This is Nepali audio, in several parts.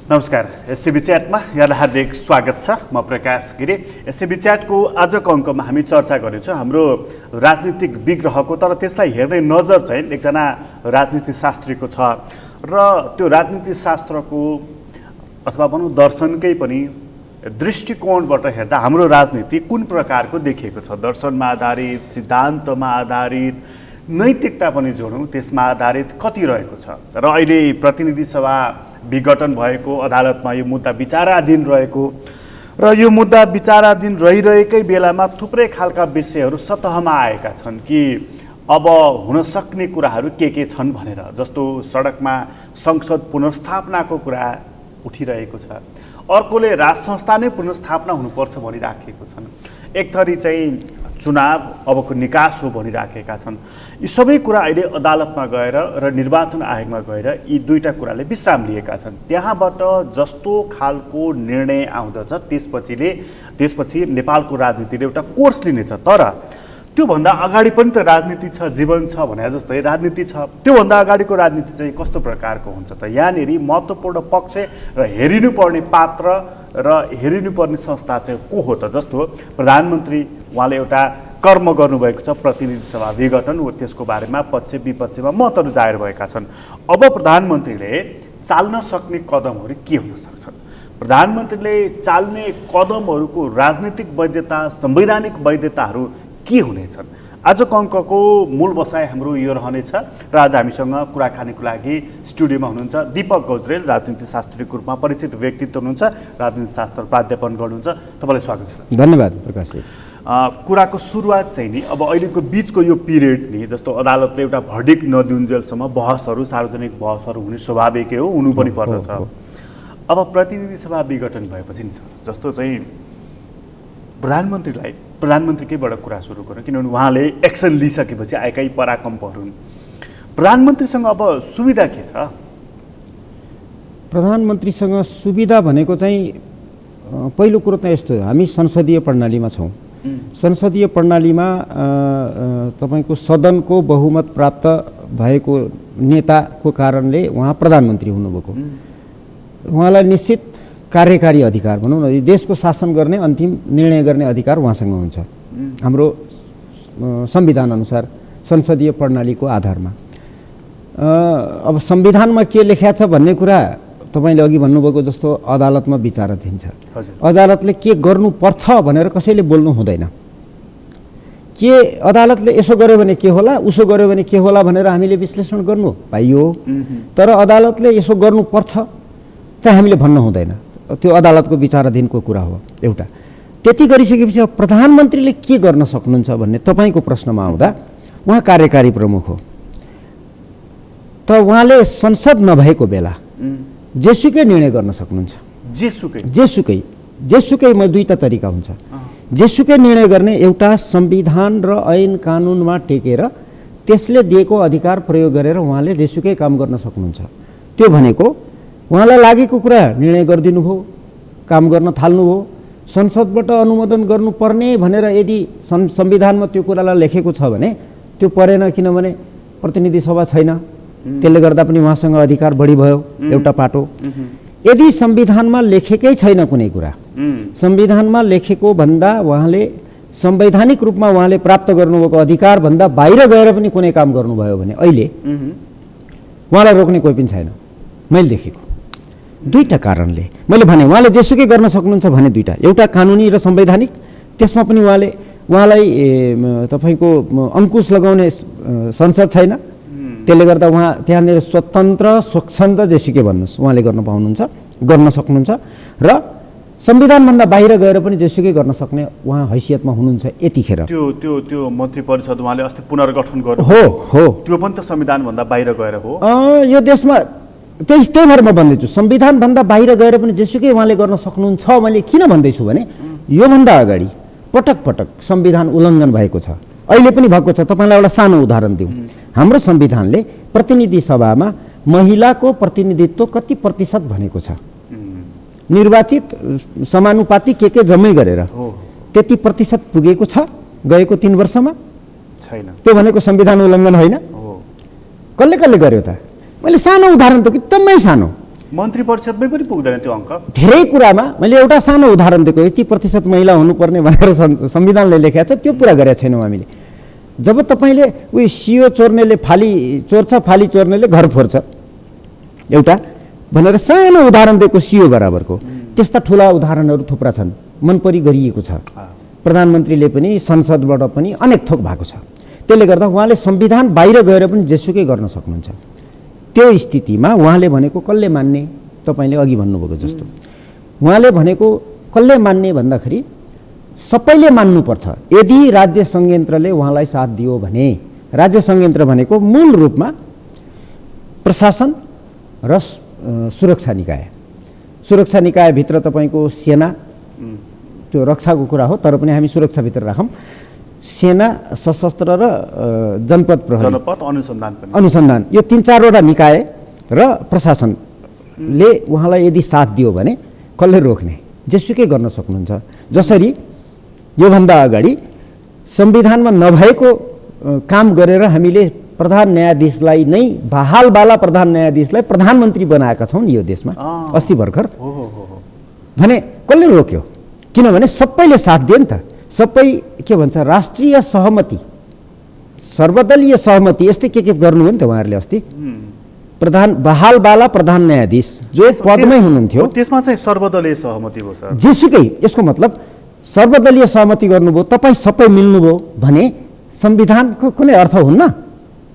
नमस्कार। एसटिभी च्याटमा यहाँलाई हार्दिक स्वागत छ। म प्रकाश गिरी। एसटिभी च्याटको आजको अङ्कमा हामी चर्चा गर्नेछौँ हाम्रो राजनीतिक विग्रहको, तर त्यसलाई हेर्ने नजर चाहिँ एकजना राजनीतिशास्त्रीको छ र त्यो राजनीतिशास्त्रको अथवा भनौँ दर्शनकै पनि दृष्टिकोणबाट हेर्दा हाम्रो राजनीति कुन प्रकारको देखिएको छ, दर्शनमा आधारित, सिद्धान्तमा आधारित, नैतिकता पनि जोडौँ त्यसमा आधारित कति रहेको छ। र अहिले प्रतिनिधि सभा विघटन भएको, अदालतमा यो मुद्दा विचाराधीन रहेको र यो मुद्दा विचाराधीन रहिरहेकै बेलामा थुप्रै खालका विषयहरू सतहमा आएका छन् कि अब हुन सक्ने कुराहरू के छन् भनेर, जस्तो सडकमा संसद पुनर्स्थापनाको कुरा उठिरहेको छ, अर्कोले राज संस्था नै पुनर्स्थापना हुनुपर्छ भनिराखेको छन्, एक थरी चाहिँ चुनाव अबको निकास हो भनिराखेका छन्। यी सबै कुरा अहिले अदालतमा गएर र निर्वाचन आयोगमा गएर यी दुईटा कुराले विश्राम लिएका छन्। त्यहाँबाट जस्तो खालको निर्णय आउँदछ त्यसपछि नेपालको राजनीतिले एउटा कोर्स लिनेछ। तर त्योभन्दा अगाडि पनि त राजनीति छ, जीवन छ भने जस्तै राजनीति छ। त्योभन्दा अगाडिको राजनीति चाहिँ कस्तो प्रकारको हुन्छ त? यहाँनिर महत्त्वपूर्ण पक्ष र हेरिनुपर्ने पात्र र हेरिनुपर्ने संस्था चाहिँ को हो त? जस्तो प्रधानमन्त्री, उहाँले एउटा कर्म गर्नुभएको छ, प्रतिनिधि सभा विघटन, त्यसको बारेमा पक्ष विपक्षमा मतहरू जाहेर भएका छन्। अब प्रधानमन्त्रीले चाल्न सक्ने कदमहरू के हुन सक्छन्? प्रधानमन्त्रीले चाल्ने कदमहरूको राजनीतिक वैधता, संवैधानिक वैधताहरू के हुनेछन्? आजको अङ्कको मूल बसाइ हाम्रो यो रहनेछ र आज हामीसँग कुराकानीको लागि स्टुडियोमा हुनुहुन्छ दीपक गौजरेल, राजनीतिशास्त्रीको रूपमा परिचित व्यक्तित्व हुनुहुन्छ, राजनीतिशास्त्र प्राध्यापन गर्नुहुन्छ। तपाईँलाई स्वागत छ। धन्यवाद प्रकाशजी। कुराको सुरुवात चाहिँ नि अब अहिलेको बिचको यो पिरियड नि, जस्तो अदालतले एउटा भर्डिक्ट नदिउन्जेलसम्म बहसहरू, सार्वजनिक बहसहरू हुने स्वाभाविकै हो, हुनु पनि पर्दछ। अब प्रतिनिधि सभा विघटन भएपछि नि जस्तो चाहिँ प्रधानमन्त्रीकैबाट कुरा सुरु गरौँ, किनभने उहाँले एक्सन लिइसकेपछि आएकै पराकम्पहरू। प्रधानमन्त्रीसँग अब सुविधा के छ? प्रधानमन्त्रीसँग सुविधा भनेको चाहिँ पहिलो कुरो त यस्तो, हामी संसदीय प्रणालीमा छौँ। संसदीय प्रणालीमा तपाईँको सदनको बहुमत प्राप्त भएको नेताको कारणले उहाँ प्रधानमन्त्री हुनुभएको। उहाँलाई निश्चित कार्यकारी अधिकार, भनौँ न, देशको शासन गर्ने, अन्तिम निर्णय गर्ने अधिकार उहाँसँग हुन्छ हाम्रो संविधान अनुसार, संसदीय प्रणालीको आधारमा। अब संविधानमा के लेख्या छ भन्ने कुरा तपाईँले अघि भन्नुभएको जस्तो अदालतमा विचाराधीन छ। अदालतले के गर्नुपर्छ भनेर कसैले बोल्नु हुँदैन। के अदालतले यसो गर्यो भने के होला, उसो गर्यो भने के होला भनेर हामीले विश्लेषण गर्नु पाइयो, तर अदालतले यसो गर्नुपर्छ चाहिँ हामीले भन्नु हुँदैन। त्यो अदालतको विचाराधीनको कुरा हो एउटा। त्यति गरिसकेपछि अब प्रधानमन्त्रीले के गर्न सक्नुहुन्छ भन्ने तपाईँको प्रश्नमा आउँदा, उहाँ कार्यकारी प्रमुख हो। त उहाँले संसद नभएको बेला जेसुकै निर्णय गर्न सक्नुहुन्छ। जेसुकैमा दुईटा तरिका हुन्छ। जेसुकै निर्णय गर्ने, एउटा संविधान र ऐन कानुनमा टेकेर त्यसले दिएको अधिकार प्रयोग गरेर उहाँले जेसुकै काम गर्न सक्नुहुन्छ। त्यो भनेको उहाँलाई लागेको कुरा निर्णय गरिदिनु भयो, काम गर्न थाल्नुभयो। संसदबाट अनुमोदन गर्नुपर्ने भनेर यदि संविधानमा त्यो कुरालाई लेखेको छ भने त्यो परेन, किनभने प्रतिनिधि सभा छैन, त्यसले गर्दा पनि उहाँसँग अधिकार बढी भयो, एउटा पाटो। यदि संविधानमा लेखेकै छैन कुनै कुरा, संविधानमा लेखेको भन्दा उहाँले संवैधानिक रूपमा उहाँले प्राप्त गर्नुभएको अधिकार भन्दा बाहिर गएर पनि कुनै काम गर्नुभयो भने अहिले उहाँलाई रोक्ने कोही पनि छैन मैले देखेको। दुईटा कारणले मैले भने उहाँले जेसुकै गर्न सक्नुहुन्छ भने दुईटा, एउटा कानुनी र संवैधानिक, त्यसमा पनि उहाँलाई तपाईँको अङ्कुश लगाउने संसद छैन, त्यसले गर्दा उहाँ त्यहाँनिर स्वतन्त्र स्वच्छन्द जेसुकै भन्नुहोस् उहाँले गर्न पाउनुहुन्छ, गर्न सक्नुहुन्छ र संविधानभन्दा बाहिर गएर पनि जेसुकै गर्न सक्ने उहाँ हैसियतमा हुनुहुन्छ। यतिखेर त्यो मन्त्री परिषद उहाँले अस्ति पुनर्गठन गर्नु हो, त्यो पनि त संविधानभन्दा बाहिर गएर हो। यो देशमा त्यही भएर म भन्दैछु संविधानभन्दा बाहिर गएर पनि जेसुकै उहाँले गर्न सक्नुहुन्छ। मैले किन भन्दैछु भने योभन्दा अगाडि पटक पटक संविधान उल्लङ्घन भएको छ, अहिले पनि भएको छ। तपाईँलाई एउटा सानो उदाहरण दिउँ। हाम्रो संविधानले प्रतिनिधि सभामा महिलाको प्रतिनिधित्व कति प्रतिशत भनेको छ? निर्वाचित समानुपातिक के जम्मै गरेर त्यति प्रतिशत पुगेको छ गएको 3 वर्षमा? छैन। त्यो भनेको संविधान उल्लङ्घन होइन? कसले गर्यो त? मैले सानो उदाहरण त एकदमै सानो, मन्त्री परिषदमै पनि पुग्दैन त्यो अङ्क। धेरै कुरामा मैले एउटा सानो उदाहरण दिएको, यति प्रतिशत महिला हुनुपर्ने भनेर संविधानले लेखेको छ, त्यो पुरा गरेका छैनौँ हामीले। जब तपाईँले उयो सियो चोर्नेले फाली चोर्छ, फाली चोर्नेले घर फोर्छ एउटा भनेर सानो उदाहरण दिएको सियो बराबरको, त्यस्ता ठुला उदाहरणहरू थुप्रा छन्। मनपरी गरिएको छ, प्रधानमन्त्रीले पनि संसदबाट पनि अनेक थोक भएको छ। त्यसले गर्दा उहाँले संविधान बाहिर गएर पनि जेसुकै गर्न सक्नुहुन्छ। त्यो स्थितिमा उहाँले भनेको कसले मान्ने, तपाईँले अघि भन्नुभएको जस्तो उहाँले भनेको कसले मान्ने भन्दाखेरि सबैले मान्नुपर्छ। यदि राज्य संयन्त्रले उहाँलाई साथ दियो भने, राज्य संयन्त्र भनेको मूल रूपमा प्रशासन र सुरक्षा निकाय, सुरक्षा निकायभित्र तपाईँको सेना, त्यो रक्षाको कुरा हो तर पनि हामी सुरक्षाभित्र राखौँ, सेना, सशस्त्र र जनपद प्रहरी, जनपद अनुसन्धान, यो 3-4वटा निकाय र प्रशासनले उहाँलाई यदि साथ दियो भने कसले रोक्ने, जेसुकै गर्न सक्नुहुन्छ। जसरी योभन्दा अगाडि संविधानमा नभएको काम गरेर हामीले प्रधान न्यायाधीशलाई नै, बहालवाला प्रधान न्यायाधीशलाई प्रधानमन्त्री बनाएका छौँ नि यो देशमा अस्ति भर्खर। भने कसले रोक्यो? किनभने सबैले साथ दियो नि त। सबै के भन्छ, राष्ट्रिय सहमति, सर्वदलीय सहमति, यस्तै के गर्नुभयो नि त उहाँहरूले अस्ति। बहालवाला प्रधान न्यायाधीश जो पदमै हुनुहुन्थ्यो, त्यसमा चाहिँ सर्वदलीय सहमति हो सर। जेसुकै, यसको मतलब सर्वदलीय सहमति गर्नुभयो, तपाईँ सबै मिल्नुभयो भने संविधानको कुनै अर्थ हुन्न।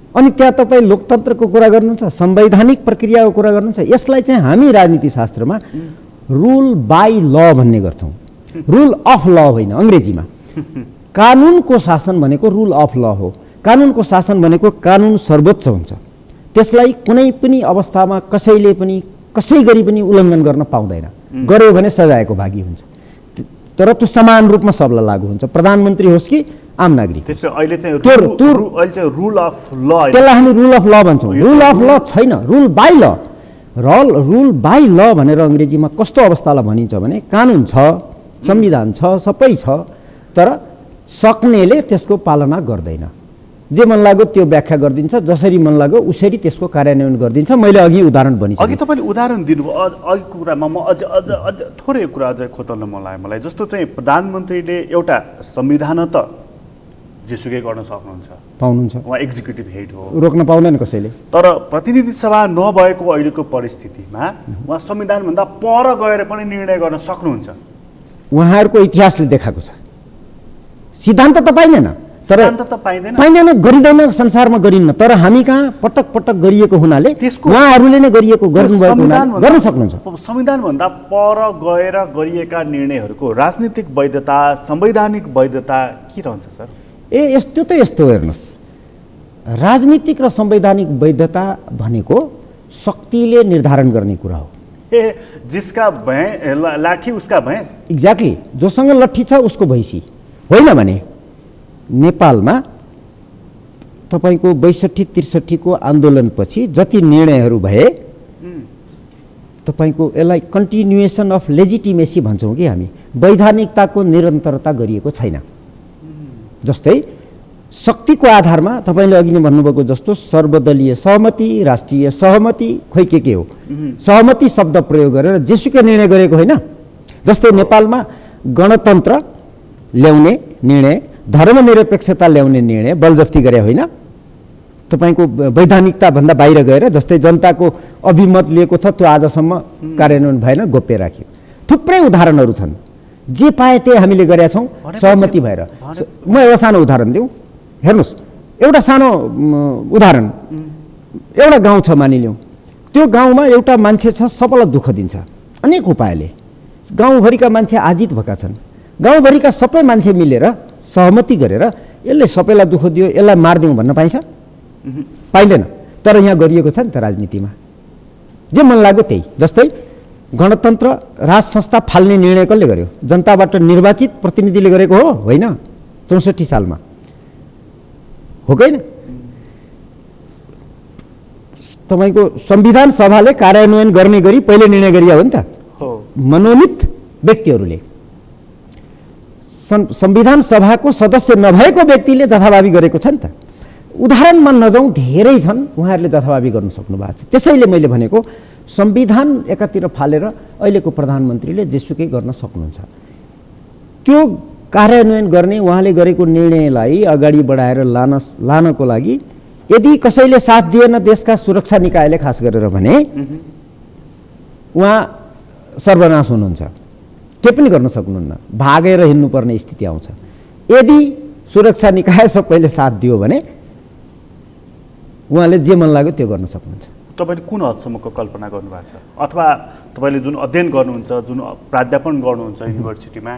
अनि त्यहाँ तपाईँ लोकतन्त्रको कुरा गर्नुहुन्छ, संवैधानिक प्रक्रियाको कुरा गर्नुहुन्छ। यसलाई चाहिँ हामी राजनीति शास्त्रमा रुल बाई ल भन्ने गर्छौँ, रुल अफ ल होइन अङ्ग्रेजीमा। कानुनको शासन भनेको रुल अफ ल हो। कानुनको शासन भनेको कानुन सर्वोच्च हुन्छ, त्यसलाई कुनै पनि अवस्थामा कसैले पनि कसै गरी पनि उल्लङ्घन गर्न पाउँदैन। गर्यो भने सजायको भागी हुन्छ। तर त्यो समान रूपमा सबलाई लागू हुन्छ, प्रधानमन्त्री होस् कि आम नागरिक। अहिले चाहिँ रुल अफ ल, त्यसलाई हामी रुल अफ ल भन्छौँ। रुल अफ ल छैन, रुल बाई ल। रुल बाई ल भनेर अङ्ग्रेजीमा कस्तो अवस्थालाई भनिन्छ भने कानुन छ, संविधान छ, सबै छ, तर सक्नेले त्यसको पालना गर्दैन। जे मन लाग्यो त्यो व्याख्या गरिदिन्छ, जसरी मन लाग्यो उसरी त्यसको कार्यान्वयन गरिदिन्छ। मैले अघि उदाहरण भनिसकेँ। अघि तपाईँले उदाहरण दिनुभयो, अघिको कुरामा म अझ थोरै कुरा अझै खोतल्न मन लाग्यो मलाई। जस्तो चाहिँ प्रधानमन्त्रीले एउटा संविधान त जेसुकै गर्न सक्नुहुन्छ, पाउनुहुन्छ, उहाँ एक्जिक्युटिभ हेड हो, रोक्न पाउँदैन कसैले। तर प्रतिनिधि सभा नभएको अहिलेको परिस्थितिमा उहाँ संविधानभन्दा पर गएर पनि निर्णय गर्न सक्नुहुन्छ। उहाँहरूको इतिहासले देखाएको छ। सिद्धान्त त पाइँदैन, सिद्धान्त त पाइँदैन, गरिँदैन, संसारमा गरिन्न। तर हामी कहाँ पटक पटक गरिएको हुनाले उहाँहरूले नै गरिएको गर्नुभएको हुनाले गर्न सक्नुहुन्छ। संविधानभन्दा पर गएर गरिएका निर्णयहरूको राजनीतिक वैधता, संवैधानिक वैधता के रहन्छ सर? यस्तो त यस्तो हेर्नुहोस्, राजनीतिक र संवैधानिक वैधता भनेको शक्तिले निर्धारण गर्ने कुरा हो। जिसका लाठी उसका भैंस। एक्ज्याक्टली, जोसँग लट्ठी छ उसको भैँसी होइन भने नेपालमा तपाईँको 62-63 को आन्दोलनपछि जति निर्णयहरू भए तपाईँको यसलाई कन्टिन्युएसन अफ लेजिटिमेसी भन्छौँ कि हामी, वैधानिकताको निरन्तरता गरिएको छैन। जस्तै शक्तिको आधारमा तपाईँले अघि नै भन्नुभएको जस्तो सर्वदलीय सहमति, राष्ट्रिय सहमति, खोइ के हो, सहमति शब्द प्रयोग गरेर जेसुकै निर्णय गरेको होइन। जस्तै नेपालमा गणतन्त्र ल्याउने निर्णय, धर्मनिरपेक्षता ल्याउने निर्णय बलजफ्ती गरे होइन, तपाईँको वैधानिकताभन्दा बाहिर गएर। जस्तै जनताको अभिमत लिएको छ, त्यो आजसम्म कार्यान्वयन भएन, गोप्य राख्यो। थुप्रै उदाहरणहरू छन्, जे पाए त्यही हामीले गरेका छौँ सहमति भएर। म एउटा सानो उदाहरण दिउँ, हेर्नुहोस्, एउटा सानो उदाहरण। एउटा गाउँ छ मानिलिउँ, त्यो गाउँमा एउटा मान्छे छ, सबैलाई दुःख दिन्छ अनेक उपायले। गाउँभरिका मान्छे आजित भएका छन्। गाउँभरिका सबै मान्छे मिलेर सहमति गरेर यसले सबैलाई दुःख दियो, यसलाई मारिदिउँ भन्न पाइन्छ? पाइँदैन। तर यहाँ गरिएको छ नि त राजनीतिमा, जे मन लाग्यो त्यही। जस्तै गणतन्त्र राज संस्था फाल्ने निर्णय कसले गर्यो? जनताबाट निर्वाचित प्रतिनिधिले गरेको हो होइन? 64 सालमा हो कि होइन? तपाईँको संविधान सभाले कार्यान्वयन गर्ने गरी पहिले निर्णय गरिया हो नि त, मनोनित व्यक्तिहरूले। संविधान सभाको सदस्य नभएको व्यक्तिले जथाभावी गरेको छ नि त। उदाहरणमा नजाउँ, धेरै छन्, उहाँहरूले जथाभावी गर्न सक्नु भएको छ। त्यसैले मैले भनेको संविधान एकातिर फालेर अहिलेको प्रधानमन्त्रीले जेसुकै गर्न सक्नुहुन्छ। त्यो कार्यान्वयन गर्ने उहाँले गरेको निर्णयलाई अगाडि बढाएर लानको लागि यदि कसैले साथ दिएन देशका सुरक्षा निकायले खास गरेर भने उहाँ सर्वनाश हुनुहुन्छ, के पनि गर्न सक्नुहुन्न, भागेर हिँड्नुपर्ने स्थिति आउँछ। यदि सुरक्षा निकाय सबैले साथ दियो भने उहाँले जे मन लाग्यो त्यो गर्न सक्नुहुन्छ। तपाईँले कुन हदसम्मको कल्पना गर्नुभएको छ, अथवा तपाईँले जुन अध्ययन गर्नुहुन्छ, जुन प्राध्यापन गर्नुहुन्छ युनिभर्सिटीमा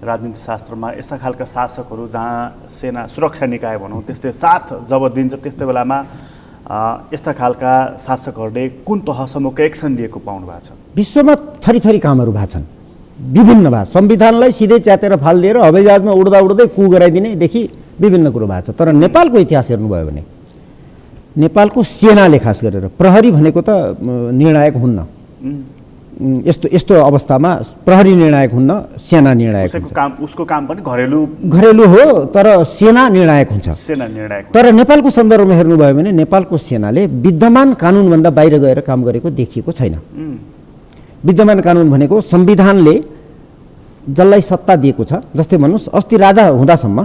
राजनीति शास्त्रमा, यस्ता खालका शासकहरू जहाँ सेना सुरक्षा निकाय भनौँ त्यसले साथ जब दिन्छ त्यस्तै बेलामा यस्ता खालका शासकहरूले कुन तहसम्मको एक्सन लिएको पाउनु भएको छ? विश्वमा थरी कामहरू भएको छन्, विभिन्न भएको। संविधानलाई सिधै च्यातेर फालिदिएर हवाईजहाजमा उड्दा उड्दै कु गराइदिनेदेखि विभिन्न कुरो भएको छ। तर नेपालको इतिहास हेर्नुभयो भने नेपालको सेनाले खास गरेर, प्रहरी भनेको त निर्णायक हुन्न, यस्तो अवस्थामा प्रहरी निर्णायक हुन्न, सेना निर्णायक हुन्छ। उसको काम पनि घरेलु हो, तर सेना निर्णायक हुन्छ। सेना निर्णायक। तर नेपालको सन्दर्भमा हेर्नुभयो भने नेपालको सेनाले विद्यमान कानुनभन्दा बाहिर गएर काम गरेको देखिएको छैन। विद्यमान कानुन भनेको संविधानले जसलाई सत्ता दिएको छ, जस्तै भन्नुहोस् अस्ति राजा हुँदासम्म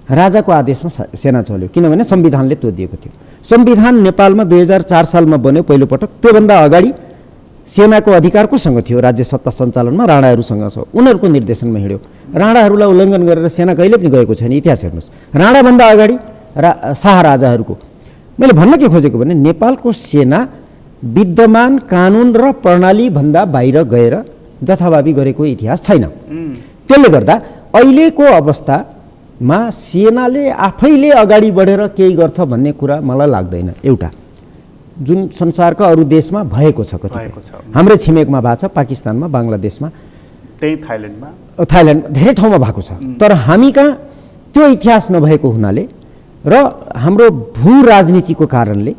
राजाको आदेशमा सेना चल्यो, किनभने संविधानले त्यो दिएको थियो। संविधान नेपालमा 2004 सालमा बन्यो पहिलोपटक। त्योभन्दा अगाडि सेनाको अधिकार कोसँग थियो? राज्य सत्ता सञ्चालनमा राणाहरूसँग छ, उनीहरूको निर्देशनमा हिँड्यो। राणाहरूलाई उल्लङ्घन गरेर सेना कहिले पनि गएको छैन, इतिहास हेर्नुहोस्। राणाभन्दा अगाडि शाह राजाहरूको। मैले भन्न के खोजेको भने नेपालको सेना विद्यमान कानुन र प्रणालीभन्दा बाहिर गएर जथाभावी गरेको इतिहास छैन। त्यसले गर्दा अहिलेको अवस्थामा सेनाले आफैले अगाडि बढेर केही गर्छ भन्ने कुरा मलाई लाग्दैन। एउटा जुन संसारका अरू देशमा भएको छ, कतिपय हाम्रै छिमेकमा भएको छ, पाकिस्तानमा, बङ्गलादेशमा, त्यही थाइल्यान्ड धेरै ठाउँमा भएको छ। तर हामी कहाँ त्यो इतिहास नभएको हुनाले र हाम्रो भू राजनीतिको कारणले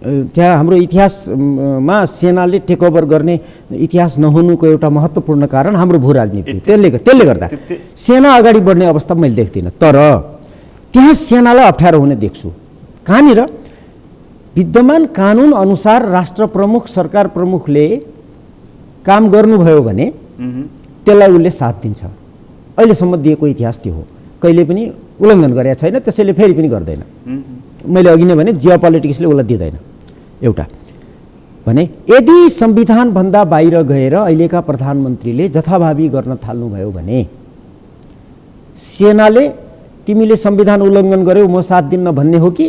त्यहाँ हाम्रो इतिहासमा सेनाले टेकओभर गर्ने इतिहास नहुनुको एउटा महत्त्वपूर्ण कारण हाम्रो भू राजनीति। त्यसले गर्दा सेना अगाडि बढ्ने अवस्था मैले देख्दिनँ। तर त्यहाँ सेनालाई अप्ठ्यारो हुने देख्छु। कहाँनिर विद्यमान कानुन अनुसार राष्ट्र प्रमुख, सरकार प्रमुखले काम गर्नुभयो भने त्यसलाई उसले साथ दिन्छ। अहिलेसम्म दिएको इतिहास त्यो हो, कहिले पनि उल्लङ्घन गरेका छैन, त्यसैले फेरि पनि गर्दैन। मैले अघि नै भने जियो पोलिटिक्सले उसलाई दिँदैन। एउटा भने यदि संविधानभन्दा बाहिर गएर अहिलेका प्रधानमन्त्रीले जथाभावी गर्न थाल्नुभयो भने सेनाले तिमीले संविधान उल्लङ्घन गर्यौ म साथ दिन्न भन्ने हो कि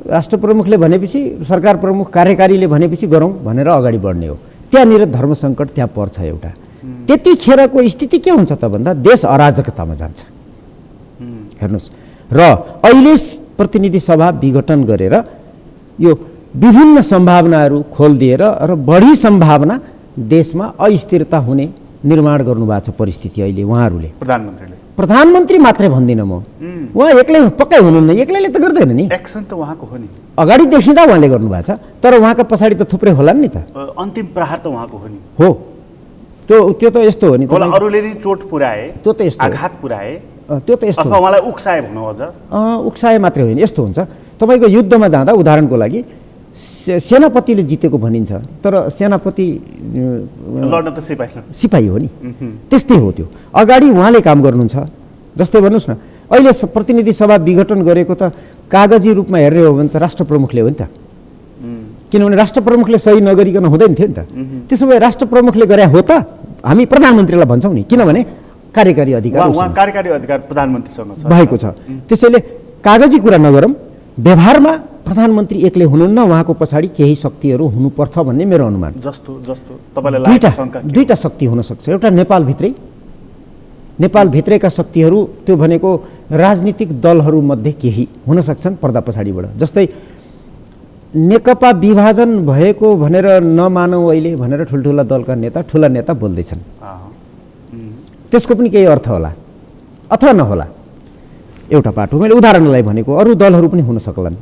राष्ट्र प्रमुखले भनेपछि, सरकार प्रमुख कार्यकारीले भनेपछि गरौँ भनेर अगाडि बढ्ने हो? त्यहाँनिर धर्म सङ्कट त्यहाँ पर्छ एउटा। त्यतिखेरको स्थिति के हुन्छ त भन्दा देश अराजकतामा जान्छ। हेर्नुहोस्, र अहिले प्रतिनिधि सभा विघटन गरेर यो विभिन्न सम्भावनाहरू खोलिदिएर र बढी सम्भावना देशमा अस्थिरता हुने निर्माण गर्नुभएको छ परिस्थिति अहिले उहाँहरूले। प्रधानमन्त्री मात्रै भन्दिनँ म, उहाँ एक्लै पक्कै हुनुहुन्न, एक्लैले त गर्दैन नि, एक्सन त उहाँको हो नि। अगाडि देखिँदा उहाँले गर्नुभएको छ, तर उहाँका पछाडि त थुप्रै होलान् नि त। अन्तिम प्रहार त उहाँको हो नि। हो, त्यो त यस्तो हो नि, अरूले नि चोट पुर्याए, त्यो त यस्तो आघात पुर्याए, त्यो त यस्तो, अथवा उहाँलाई उक्साए भनौँ। अझ उक्साए मात्रै होइन, यस्तो हुन्छ तपाईँको युद्धमा जाँदा उदाहरणको लागि सेनापतिले जितेको भनिन्छ, तर सेनापति लड्न त सिपाही हो नि। त्यस्तै हो त्यो, अगाडि उहाँले काम गर्नुहुन्छ। जस्तै भन्नुहोस् न, अहिले प्रतिनिधि सभा विघटन गरेको त कागजी रूपमा हेर्ने हो भने त राष्ट्र प्रमुखले हो नि त, किनभने राष्ट्र प्रमुखले सही नगरिकन हुँदैन थियो नि त। त्यसो भए राष्ट्र प्रमुखले गरे हो त हामी प्रधानमन्त्रीलाई भन्छौँ नि, किनभने कार्यकारी अधिकार प्रधानमन्त्रीसँग भएको छ। त्यसैले कागजी कुरा नगरौँ, व्यवहारमा प्रधानमन्त्री एक्लै हुनुहुन्न, उहाँको पछाडि केही शक्तिहरू हुनुपर्छ भन्ने मेरो अनुमान। जस्तो तपाईँलाई दुईटा शक्ति हुन सक्छ। एउटा नेपालभित्रैका शक्तिहरू, त्यो भनेको राजनीतिक दलहरूमध्ये केही हुन सक्छन् पर्दा पछाडिबाट। जस्तै नेकपा विभाजन भएको भनेर नमानौँ अहिले भनेर ठुल्ठुला दलका नेता, ठुला नेता बोल्दैछन्। त्यसको पनि केही अर्थ होला अथवा नहोला, एउटा पाटो। मैले उदाहरणलाई भनेको, अरू दलहरू पनि हुन सक्लान्।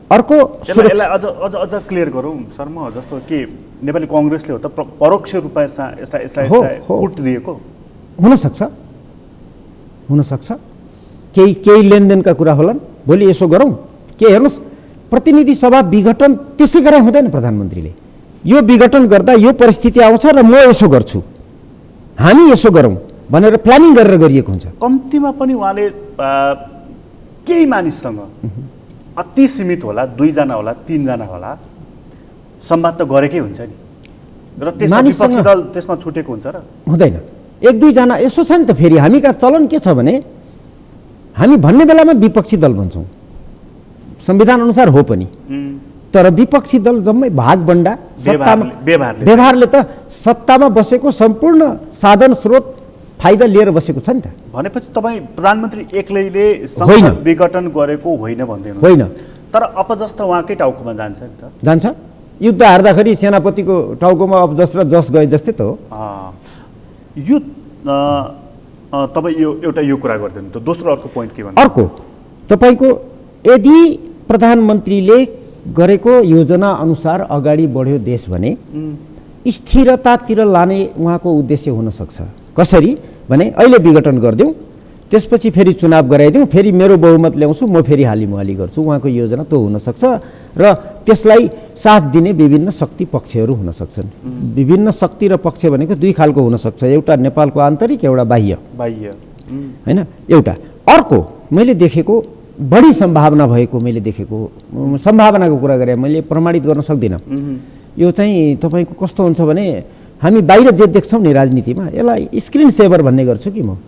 अर्को अझ क्लियर गरौँ सर, म जस्तो कि नेपाली कङ्ग्रेसले हो त परोक्ष रूपमा यसलाई कुट दिएको हुनसक्छ, केही लेनदेनका कुरा होलान्। भोलि यसो गरौँ, के हेर्नुहोस्, प्रतिनिधि सभा विघटन त्यसै गरे हुँदैन। प्रधानमन्त्रीले यो विघटन गर्दा यो परिस्थिति आउँछ र म यसो गर्छु, हामी यसो गरौँ भनेर प्लानिङ गरेर गरिएको हुन्छ। कम्तीमा पनि उहाँले केही मानिससँग अति सीमित होला, 2 जना होला, 3 जना होला, संवाद त गरेकै हुन्छ नि र त्यसमा विपक्षी दल त्यसमा छुटेको हुन्छ र हुँदैन। 1-2 जना यसो छ नि त। फेरि हामी का चलन के छ भने हामी भन्ने बेलामा विपक्षी दल भन्छौँ, संविधान अनुसार हो पनि, तर विपक्षी दल जम्मै भागबण्डा व्यवहारले त सत्तामा बसेको सम्पूर्ण साधन स्रोत फाइदा लिएर बसेको छ नि त। भनेपछि तपाईँ प्रधानमन्त्री एक्लैले संसद विघटन गरेको होइन भन्दै हुनुहुन्छ? होइन, तर अपजस त उहाँकै टाउकोमा जान्छ नि त। जान्छ। युद्ध हार्दाखेरि सेनापतिको टाउकोमा अपजस र जस गए जस्तै त हो। यो तपाईँ एउटा यो कुरा गरिदिनु त। दोस्रो अर्को पोइन्ट के भन्नु? अर्को तपाईँको यदि प्रधानमन्त्रीले गरेको योजना अनुसार अगाडि बढ्यो देश भने स्थिरतातिर लाने उहाँको उद्देश्य हुन सक्छ। कसरी भने अहिले विघटन गरिदिउँ, त्यसपछि फेरि चुनाव गराइदिउँ, फेरि मेरो बहुमत ल्याउँछु, म फेरि हालिमुहाली गर्छु, उहाँको योजना त्यो हुनसक्छ। र त्यसलाई साथ दिने विभिन्न शक्ति पक्षहरू हुन सक्छन्। विभिन्न शक्ति र पक्ष भनेको 2 खालको हुनसक्छ, एउटा नेपालको आन्तरिक, एउटा बाह्य होइन। एउटा अर्को मैले देखेको बढी सम्भावना भएको, मैले देखेको सम्भावनाको कुरा गरेँ, मैले प्रमाणित गर्न सक्दिनँ। यो चाहिँ तपाईँको कस्तो हुन्छ भने हामी बाहिर जे देख्छौँ नि राजनीतिमा, यसलाई स्क्रिन सेभर भन्ने गर्छु कि म।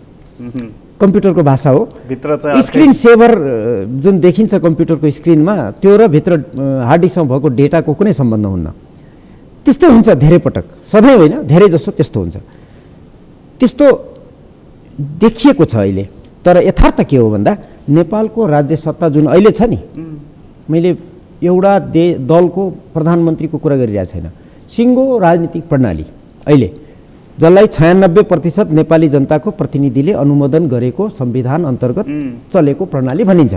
कम्प्युटरको भाषा हो। स्क्रिन सेभर जुन देखिन्छ कम्प्युटरको स्क्रिनमा, त्यो र भित्र हार्ड डिस्कमा भएको डेटाको कुनै सम्बन्ध हुन्न। त्यस्तै हुन्छ धेरै पटक, सधैँ होइन, धेरै जसो त्यस्तो हुन्छ। त्यस्तो देखिएको छ अहिले। तर यथार्थ के हो भन्दा नेपालको राज्य सत्ता जुन अहिले छ नि, मैले एउटा दलको प्रधानमन्त्रीको कुरा गरिरहेको छैन, सिङ्गो राजनीतिक प्रणाली अहिले जसलाई 96% नेपाली जनताको प्रतिनिधिले अनुमोदन गरेको संविधान अन्तर्गत चलेको प्रणाली भनिन्छ।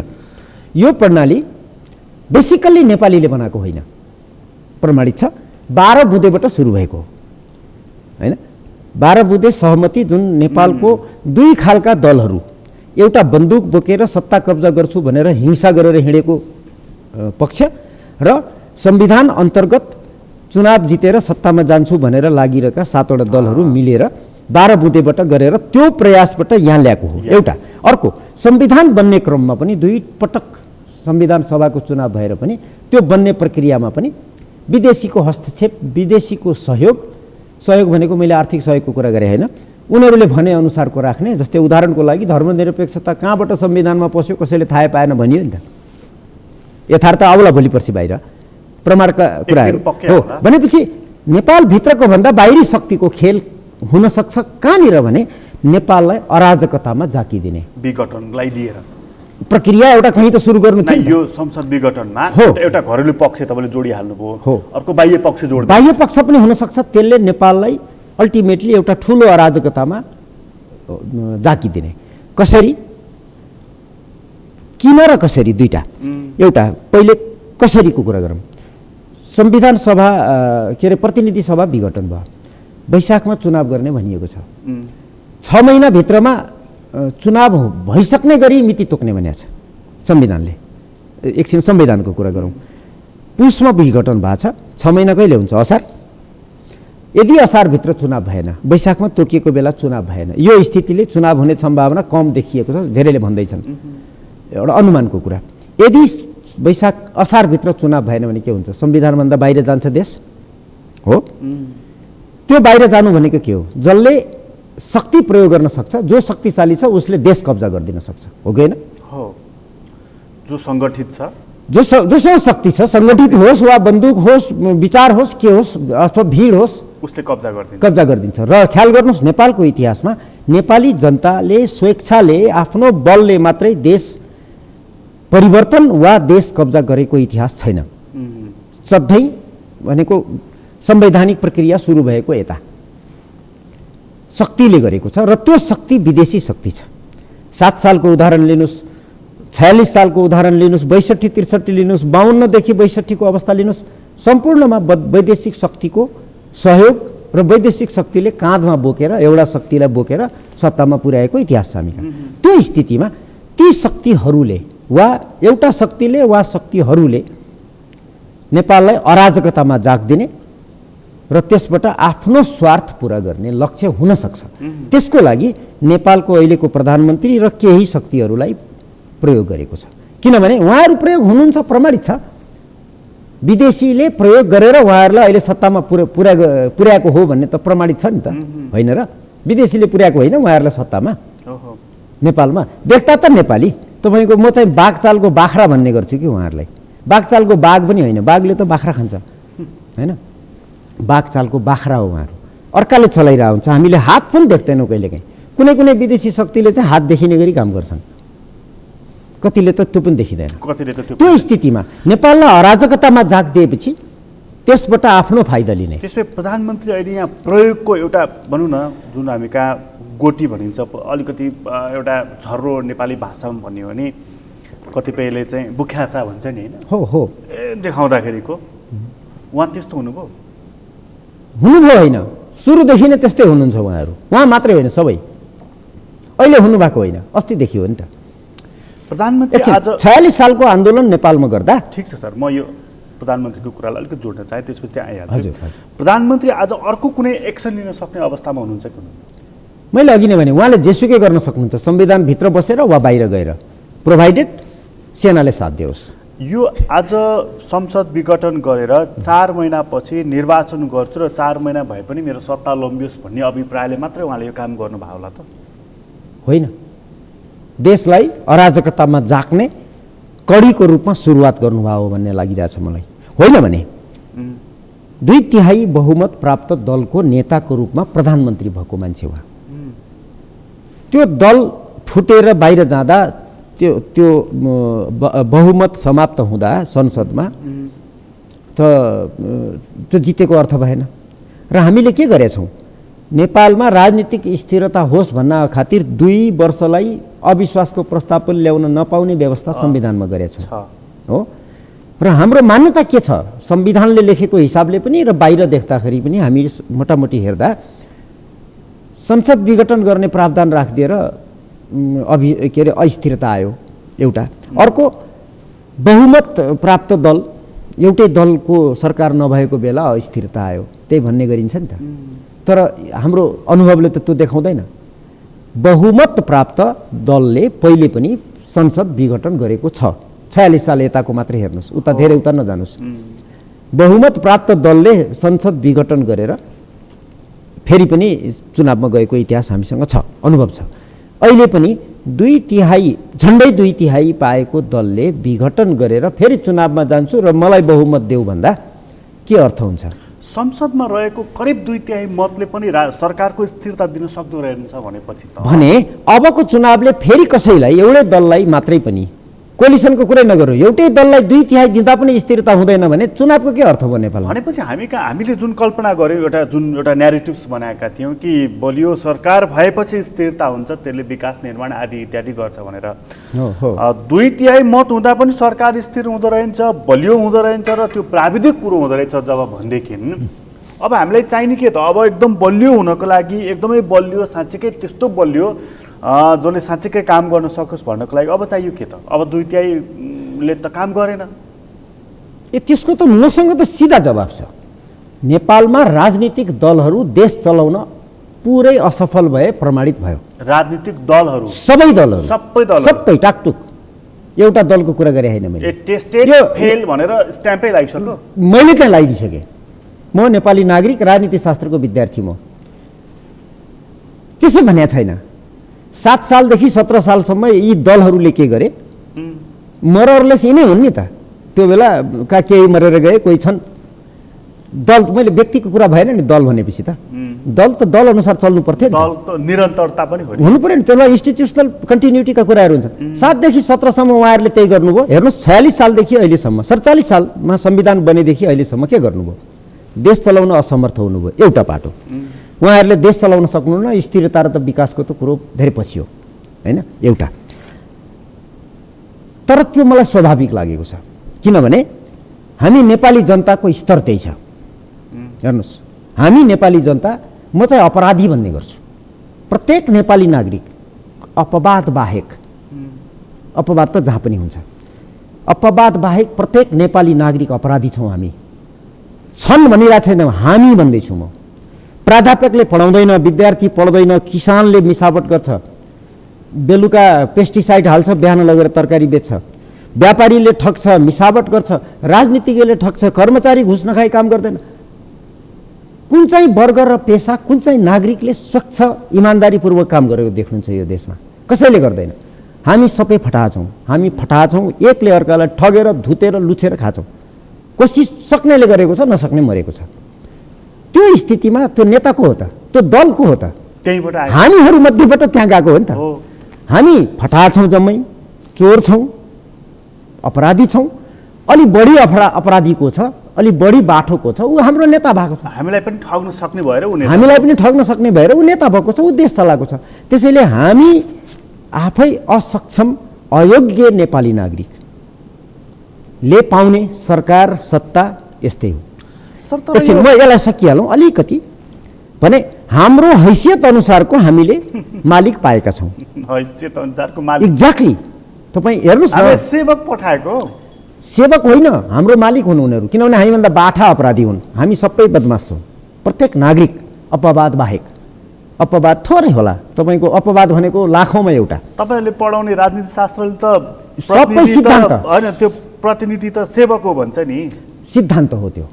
यो प्रणाली बेसिकल्ली नेपालीले बनाएको होइन, प्रमाणित छ। 12 बुँदेबाट सुरु भएको होइन। 12 बुँदे सहमति जुन नेपालको 2 खालका दलहरू, एउटा बन्दुक बोकेर सत्ता कब्जा गर्छु भनेर हिंसा गरेर हिँडेको पक्ष र संविधान अन्तर्गत चुनाव जितेर सत्तामा जान्छु भनेर लागिरहेका 7वटा दलहरू मिलेर 12 बुँदेबाट गरेर त्यो प्रयासबाट यहाँ ल्याएको हो एउटा। अर्को, संविधान बन्ने क्रममा पनि 2 पटक संविधान सभाको चुनाव भएर पनि त्यो बन्ने प्रक्रियामा पनि विदेशीको हस्तक्षेप, विदेशीको सहयोग भनेको मैले आर्थिक सहयोगको कुरा गरेँ होइन, उनीहरूले भने अनुसारको राख्ने। जस्तै उदाहरणको लागि धर्मनिरपेक्षता कहाँबाट संविधानमा पस्यो कसैले थाहा पाएन भनियो नि त। यथार्थ आउला भोलि पर्सि बाहिर प्रमाणका कुराहरू हो भनेपछि नेपालभित्रको भन्दा बाहिरी शक्तिको खेल हुन सक्छ। कहाँनिर भने नेपाललाई अराजकतामा जाकिदिने विघटनलाई लिएर प्रक्रिया एउटा कहीँ त सुरु गर्नु थियो। यो संसद विघटनमा एउटा घरेलु पक्ष तपाईँले जोडिहाल्नुभयो, अर्को बाह्य पक्ष जोड्नु, बाह्य पक्ष पनि हुन सक्छ। त्यसले नेपाललाई अल्टिमेटली एउटा ठुलो अराजकतामा जाकिदिने। कसरी, किन र कसरी, दुईटा। एउटा पहिले कसरीको कुरा गरौँ। संविधान सभा के अरे प्रतिनिधि सभा विघटन भयो, वैशाखमा चुनाव गर्ने भनिएको छ। 6 महिनाभित्रमा चुनाव भइसक्ने गरी मिति तोक्ने भनेको छ संविधानले। एकछिन संविधानको कुरा गरौँ। पुसमा विघटन भएको छ, 6 महिना कहिले हुन्छ? असार। यदि असारभित्र चुनाव भएन, वैशाखमा तोकिएको बेला चुनाव भएन, यो स्थितिले चुनाव हुने सम्भावना कम देखिएको छ, धेरैले भन्दैछन्, एउटा अनुमानको कुरा। यदि वैशाख असारभित्र चुनाव भएन भने के हुन्छ? संविधानभन्दा बाहिर जान्छ देश हो। त्यो बाहिर जानु भनेको के हो? जसले शक्ति प्रयोग गर्न सक्छ, जो शक्तिशाली छ उसले देश कब्जा गरिदिन सक्छ, हो कि होइन? हो। जो सङ्गठित छ, जोसँग शक्ति छ, सङ्गठित होस् वा बन्दुक होस्, विचार होस्, के होस् अथवा भिड होस्, उसले कब्जा गरिदिन्छ। र ख्याल गर्नुहोस्, नेपालको इतिहासमा नेपाली जनताले स्वेच्छाले आफ्नो बलले मात्रै देश परिवर्तन वा देश कब्जा गरेको इतिहास छैन। सधैँ भनेको संवैधानिक प्रक्रिया सुरु भएको यता शक्तिले गरेको छ, र त्यो शक्ति विदेशी शक्ति छ। 7 सालको उदाहरण लिनुहोस्, 46 सालको उदाहरण लिनुहोस्, 62-63 लिनुहोस्, 52 देखि 62 को अवस्था लिनुहोस्, सम्पूर्णमा वैदेशिक शक्तिको सहयोग र वैदेशिक शक्तिले काँधमा बोकेर एउटा शक्तिलाई बोकेर सत्तामा पुर्याएको इतिहास छ हामीका। त्यो स्थितिमा ती शक्तिहरूले वा एउटा शक्तिले वा शक्तिहरूले नेपाललाई अराजकतामा जागिदिने र त्यसबाट आफ्नो स्वार्थ पुरा गर्ने लक्ष्य हुन सक्छ। त्यसको लागि नेपालको अहिलेको प्रधानमन्त्री र केही शक्तिहरूलाई प्रयोग गरेको छ। किनभने उहाँहरू प्रयोग हुनुहुन्छ, प्रमाणित छ। विदेशीले प्रयोग गरेर उहाँहरूलाई अहिले सत्तामा पुर्याएको हो भन्ने त प्रमाणित छ नि त, होइन र? विदेशीले पुर्याएको होइन उहाँहरूलाई सत्तामा नेपालमा। देख्दा त नेपाली, तपाईँको म चाहिँ बाघचालको बाख्रा भन्ने गर्छु कि उहाँहरूलाई। बाघचालको बाघ पनि होइन, बाघले त बाख्रा खान्छ होइन, बाघचालको बाख्रा हो उहाँहरू। अर्काले चलाइरहेको हुन्छ, हामीले हात पनि देख्दैनौँ कहिलेकाहीँ। कुनै कुनै विदेशी शक्तिले चाहिँ हात देखिने गरी काम गर्छन्, कतिले त त्यो पनि देखिँदैन। त्यो स्थितिमा नेपाललाई अराजकतामा जागिदिएपछि त्यसबाट आफ्नो फाइदा लिने। त्यसमै प्रधानमन्त्री अहिले यहाँ प्रयोगको एउटा भनौँ न, जुन हामी कहाँ गोटी भनिन्छ, अलिकति एउटा झर्रो नेपाली भाषामा भन्यो भने कतिपयले चाहिँ बुख्याचा भन्छ नि, होइन? हो देखाउँदाखेरिको उहाँ त्यस्तो हुनुभयो होइन, सुरुदेखि नै त्यस्तै हुनुहुन्छ उहाँहरू। उहाँ मात्रै होइन, सबै अहिले हुनुभएको होइन, अस्तिदेखि हो नि त। प्रधानमन्त्री आज 46 सालको आन्दोलन नेपालमा गर्दा, ठिक छ सर, म यो प्रधानमन्त्रीको कुरालाई अलिकति जोड्न चाहे, त्यसपछि त्यहाँ आइहाल्छु। हजुर। प्रधानमन्त्री आज अर्को कुनै एक्सन लिन सक्ने अवस्थामा हुनुहुन्छ कि? मैले अघि नै भने उहाँले जेसुकै गर्न सक्नुहुन्छ, संविधानभित्र बसेर वा बाहिर गएर, प्रोभाइडेड सेनाले साथ दियोस्। यो आज संसद विघटन गरेर 4 महिनापछि निर्वाचन गर्छु र 4 महिना भए पनि मेरो सत्ता लम्बियोस् भन्ने अभिप्रायले मात्रै उहाँले यो काम गर्नुभयो होला त? होइन, देशलाई अराजकतामा जाग्ने कडीको रूपमा सुरुवात गर्नुभयो भन्ने लागिरहेछ मलाई। होइन भने 2/3 बहुमत प्राप्त दलको नेताको रूपमा प्रधानमन्त्री भएको मान्छे उहाँ। त्यो दल फुटेर बाहिर जाँदा, त्यो बहुमत समाप्त हुँदा संसदमा त त्यो जितेको अर्थ भएन। र हामीले के गरेछौँ, नेपालमा राजनीतिक स्थिरता होस् भन्न खातिर 2 वर्षलाई अविश्वासको प्रस्ताव पनि ल्याउन नपाउने व्यवस्था संविधानमा गरेछौँ हो। र हाम्रो मान्यता के छ, संविधानले लेखेको हिसाबले पनि र बाहिर देख्दाखेरि पनि हामी मोटामोटी हेर्दा संसद विघटन गर्ने प्रावधान राखिदिएर अस्थिरता आयो एउटा। अर्को, बहुमत प्राप्त दल, एउटै दलको सरकार नभएको बेला अस्थिरता आयो, त्यही भन्ने गरिन्छ नि त। तर हाम्रो अनुभवले त त्यो देखाउँदैन। बहुमत प्राप्त दलले पहिले पनि संसद विघटन गरेको छ। 46 साल यताको मात्रै हेर्नुहोस्, उता धेरै उता नजानुहोस्। बहुमत प्राप्त दलले संसद विघटन गरेर फेरि पनि चुनावमा गएको इतिहास हामीसँग छ, अनुभव छ। अहिले पनि 2/3 झन्डै 2/3 पाएको दलले विघटन गरेर फेरि चुनावमा जान्छु र मलाई बहुमत देऊ भन्दा के अर्थ हुन्छ? संसदमा रहेको करिब 2/3 मतले पनि सरकारको स्थिरता दिन सक्दो रहेछ भनेपछि त भने अबको चुनावले फेरि कसैलाई, एउटै दललाई मात्रै पनि, कोलिसनको कुरै नगरौँ, एउटै दललाई 2/3 दिँदा पनि स्थिरता हुँदैन भने चुनावको के अर्थ भयो नेपालमा? भनेपछि हामीले जुन कल्पना गऱ्यौँ, एउटा न्यारेटिभ्स बनाएका थियौँ कि बलियो सरकार भएपछि स्थिरता हुन्छ, त्यसले विकास निर्माण आदि इत्यादि गर्छ भनेर। 2/3 मत हुँदा पनि सरकार स्थिर हुँदो रहेछ, बलियो हुँदो रहेछ र त्यो प्राविधिक कुरो हुँदो रहेछ जब भनेदेखि अब हामीलाई चाहिने के त? अब एकदम बलियो हुनको लागि, एकदमै बलियो, साँच्चीकै त्यस्तो बलियो जसले साँच्चीकै काम गर्न सकोस् भन्नको लागि अब चाहियो के त? अब 2/3ले त काम गरेन। त्यसको त मसँग त सिधा जवाब छ। नेपालमा राजनीतिक दलहरू देश चलाउन पुरै असफल भए, प्रमाणित भयो। राजनीतिक दलहरू, सबै दलहरू, सबै टाकटुक, एउटा दलको कुरा गरे होइन मैले। टेस्टेड फेल भनेर स्ट्याम्पै लागिसक्यो। मैले चाहिँ लगाइदिइसकेँ। म नेपाली नागरिक, राजनीति शास्त्रको विद्यार्थी, म त्यसो भनेको छैन। 7 सालदेखि 17 सालसम्म यी दलहरूले के गरे? मररलेस यिनै हुन् नि त। त्यो बेला केही मरेर गए, कोही छन्। दल, मैले व्यक्तिको कुरा भएन नि, दल भनेपछि त दल त दल अनुसार चल्नु पर्थ्यो। दल त निरन्तरता पनि हुनु पर्यो नि, त्यसलाई इन्स्टिट्युसनल कन्टिन्युटीका कुराहरू हुन्छ। 7 देखि 17 सम्म उहाँहरूले त्यही गर्नुभयो। हेर्नुहोस्, 46 सालदेखि अहिलेसम्म, 47 सालमा संविधान बनेदेखि अहिलेसम्म के गर्नुभयो? देश चलाउन असमर्थ हुनुभयो, एउटा पाटो। उहाँहरूले देश चलाउन सक्नुहुन्न, स्थिरता र त विकासको त कुरो धेरै पछि हो, होइन, एउटा। तर त्यो मलाई स्वाभाविक लागेको छ, किनभने हामी नेपाली जनताको स्तर त्यही छ। हेर्नुहोस्, हामी नेपाली जनता, म चाहिँ अपराधी भन्ने गर्छु। प्रत्येक नेपाली नागरिक अपवाद बाहेक, अपवाद त जहाँ पनि हुन्छ, अपवाद बाहेक प्रत्येक नेपाली नागरिक अपराधी छौँ हामी। छन् भनिरहेको छैन, हामी भन्दैछु म। प्राध्यापकले पढाउँदैन, विद्यार्थी पढ्दैन, किसानले मिसावट गर्छ, बेलुका पेस्टिसाइड हाल्छ, बिहान लगेर तरकारी बेच्छ, व्यापारीले ठग्छ, मिसावट गर्छ, राजनीतिज्ञले ठग्छ, कर्मचारी घुस नखाई काम गर्दैन। कुन चाहिँ वर्ग र पेसा, कुन चाहिँ नागरिकले स्वच्छ इमान्दारीपूर्वक काम गरेको देख्नुहुन्छ यो देशमा? कसैले गर्दैन। हामी सबै फटाहा छौँ, हामी फटाहा छौँ, एकले अर्कालाई ठगेर धुतेर लुछेर खाछौँ। कोसिस सक्नेले गरेको छ, नसक्ने मरेको छ। त्यो स्थितिमा त्यो नेता को हो त? त्यो दल को हो त? त्यहीबाट आयो। हामीहरू मध्येबाट त्यहाँ गएको हो नि त। हामी फटाहा छौँ, जम्मै चोर छौँ, अपराधी छौँ। अलि बढी अपराधी को छ, अलि बढी बाठो को छ, ऊ हाम्रो नेता भएको छ। हामीलाई पनि ठग्न सक्ने भएर ऊ नेता, हामीलाई पनि ठग्न सक्ने भएर ऊ नेता भएको छ, ऊ देश चलाएको छ। त्यसैले हामी आफै असक्षम अयोग्य नेपाली नागरिकले पाउने सरकार सत्ता यस्तै हो। एकछिन म यसलाई सकिहालौँ अलिकति भने हाम्रो हैसियत अनुसारको हामीले मालिक पाएका छौँ। हैसियत अनुसारको मालिक एक्ज्याक्टली। तपाईँ हेर्नुहोस् न, सेवक पठाएको सेवक होइन, हाम्रो मालिक हुनु उनीहरू। किनभने हामीभन्दा बाठा अपराधी हुन्, हामी सबै बदमास छौँ, प्रत्येक नागरिक अपवाद बाहेक। अपवाद थोरै होला, तपाईँको अपवाद भनेको लाखौँमा एउटा। तपाईँहरूले पढाउने राजनीति शास्त्रले त सबै सिद्धान्त होइन, त्यो प्रतिनिधि त सेवक हो भन्छ नि। सिद्धान्त हो त्यो,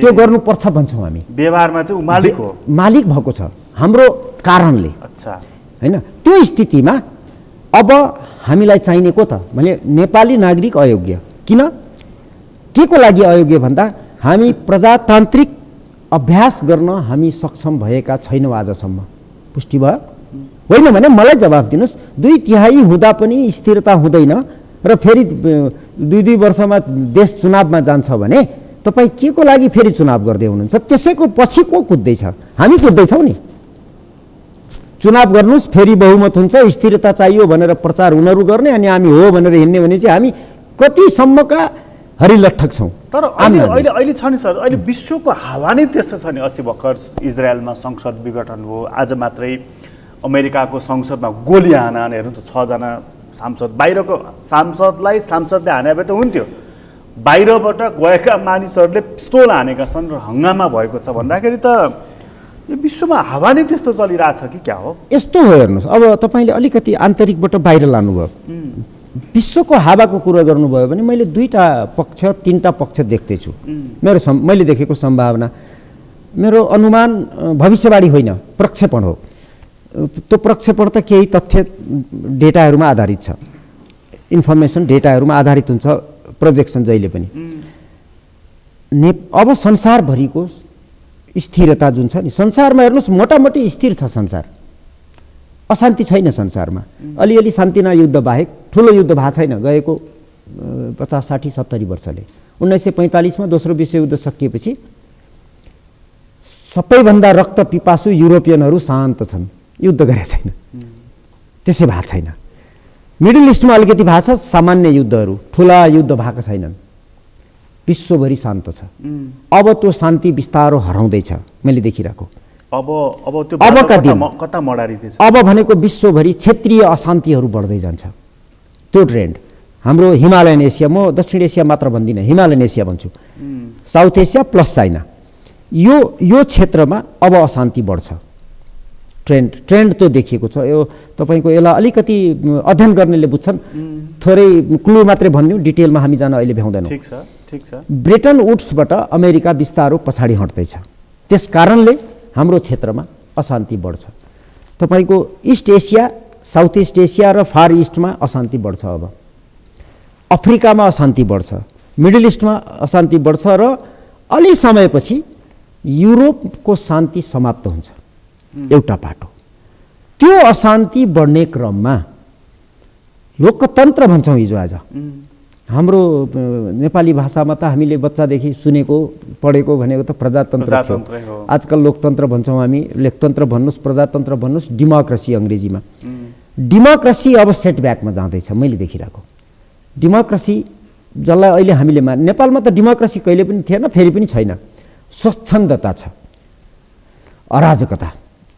त्यो गर्नुपर्छ भन्छौँ हामी। व्यवहारमा चाहिँ ऊ मालिक हो, मालिक भएको छ हाम्रो कारणले। अच्छा, होइन? त्यो स्थितिमा अब हामीलाई चाहिने को त भने नेपाली नागरिक अयोग्य। किन? के को लागि अयोग्य भन्दा हामी प्रजातान्त्रिक अभ्यास गर्न हामी सक्षम भएका छैनौँ आजसम्म। पुष्टि भयो? होइन भने मलाई जवाफ दिनुहोस्। 2/3 हुँदा पनि स्थिरता हुँदैन र फेरि 2-2 वर्षमा देश चुनावमा जान्छ भने तपाईँ के को लागि फेरि चुनाव गर्दै हुनुहुन्छ? त्यसैको पछि को कुद्दैछ? हामी कुद्दैछौँ नि। चुनाव गर्नुहोस्, फेरि बहुमत हुन्छ, स्थिरता चाहियो भनेर प्रचार उनीहरू गर्ने, अनि हामी हो भनेर हिँड्ने भने चाहिँ हामी कतिसम्मका हरिलट्ठक छौँ। तर अहिले छ नि सर, अहिले विश्वको हावा नै त्यस्तो छ नि। अस्ति भर्खर इजरायलमा संसद विघटन हो, आज मात्रै अमेरिकाको संसदमा गोली हाना हेर्नु त 6 जना सांसद, बाहिरको सांसदले हाने भए त हुन्थ्यो, बाहिरबाट गएका मानिसहरूले पिस्तोल हानेका छन् र हङ्गामा भएको छ भन्दाखेरि त यो विश्वमा हावा नै त्यस्तो चलिरहेछ कि क्या हो? यस्तो हो, हेर्नुहोस्, अब तपाईँले अलिकति आन्तरिकबाट बाहिर लानुभयो। विश्वको हावाको कुरा गर्नुभयो भने मैले 2-3टा पक्ष देख्दैछु। मैले देखेको सम्भावना, मेरो अनुमान भविष्यवाणी होइन, प्रक्षेपण हो। त्यो प्रक्षेपण त केही तथ्य डेटाहरूमा आधारित छ, इन्फर्मेसन डेटाहरूमा आधारित हुन्छ प्रोजेक्सन जहिले पनि। अब संसारभरिको स्थिरता जुन छ नि, संसारमा हेर्नुहोस् मोटामोटी स्थिर छ संसार, अशान्ति छैन संसारमा। अलिअलि शान्तिना युद्ध बाहेक ठुलो युद्ध भएको छैन गएको 50, 60, 70 वर्षले। 1945मा दोस्रो विश्वयुद्ध सकिएपछि सबैभन्दा रक्त पिपासु युरोपियनहरू शान्त छन्, युद्ध गरेका छैन, त्यसै भएको छैन। मिडल इस्टमा अलिकति भएको छ, सामान्य युद्धहरू, ठुला युद्ध भएको छैनन्, विश्वभरि शान्त छ। अब त्यो शान्ति बिस्तारो हराउँदैछ मैले देखिरहेको। अबका दिन कता मडारिँदैछ? अब भनेको विश्वभरि क्षेत्रीय अशान्तिहरू बढ्दै जान्छ। त्यो ट्रेन्ड हाम्रो हिमालयन एसिया, म दक्षिण एसिया मात्र भन्दिनँ, हिमालयन एसिया भन्छु, साउथ एसिया प्लस चाइना, यो क्षेत्रमा अब अशान्ति बढ्छ। ट्रेन्ड त्यो देखिएको छ। यो तपाईँको यसलाई अलिकति अध्ययन गर्नेले बुझ्छन्, थोरै क्लु मात्रै भनिदिउँ, डिटेलमा हामी जान अहिले भ्याउँदैनौँ। ठिक छ, ठिक छ। ब्रिटेन वुड्सबाट अमेरिका बिस्तारो पछाडि हट्दैछ, त्यस कारणले हाम्रो क्षेत्रमा अशान्ति बढ्छ। तपाईँको east Asia, south east Asia र फार इस्टमा अशान्ति बढ्छ। अब अफ्रिकामा अशान्ति बढ्छ, मिडल इस्टमा अशान्ति बढ्छ र अलि समयपछि युरोपको शान्ति समाप्त हुन्छ एउटा पाटो। त्यो अशान्ति बढ्ने क्रममा लोकतन्त्र भन्छौँ हिजो आज हाम्रो नेपाली भाषामा त हामीले बच्चादेखि सुनेको पढेको भनेको त प्रजातन्त्र थियो। आजकल लोकतन्त्र भन्छौँ हामी, लेखतन्त्र भन्नुहोस्, प्रजातन्त्र भन्नुहोस्, डेमोक्रेसी अङ्ग्रेजीमा। डेमोक्रेसी अब सेटब्याकमा जाँदैछ मैले देखिरहेको। डेमोक्रेसी जसलाई अहिले हामीले नेपालमा त डेमोक्रेसी कहिले पनि थिएन, फेरि पनि छैन। स्वच्छन्दता छ, अराजकता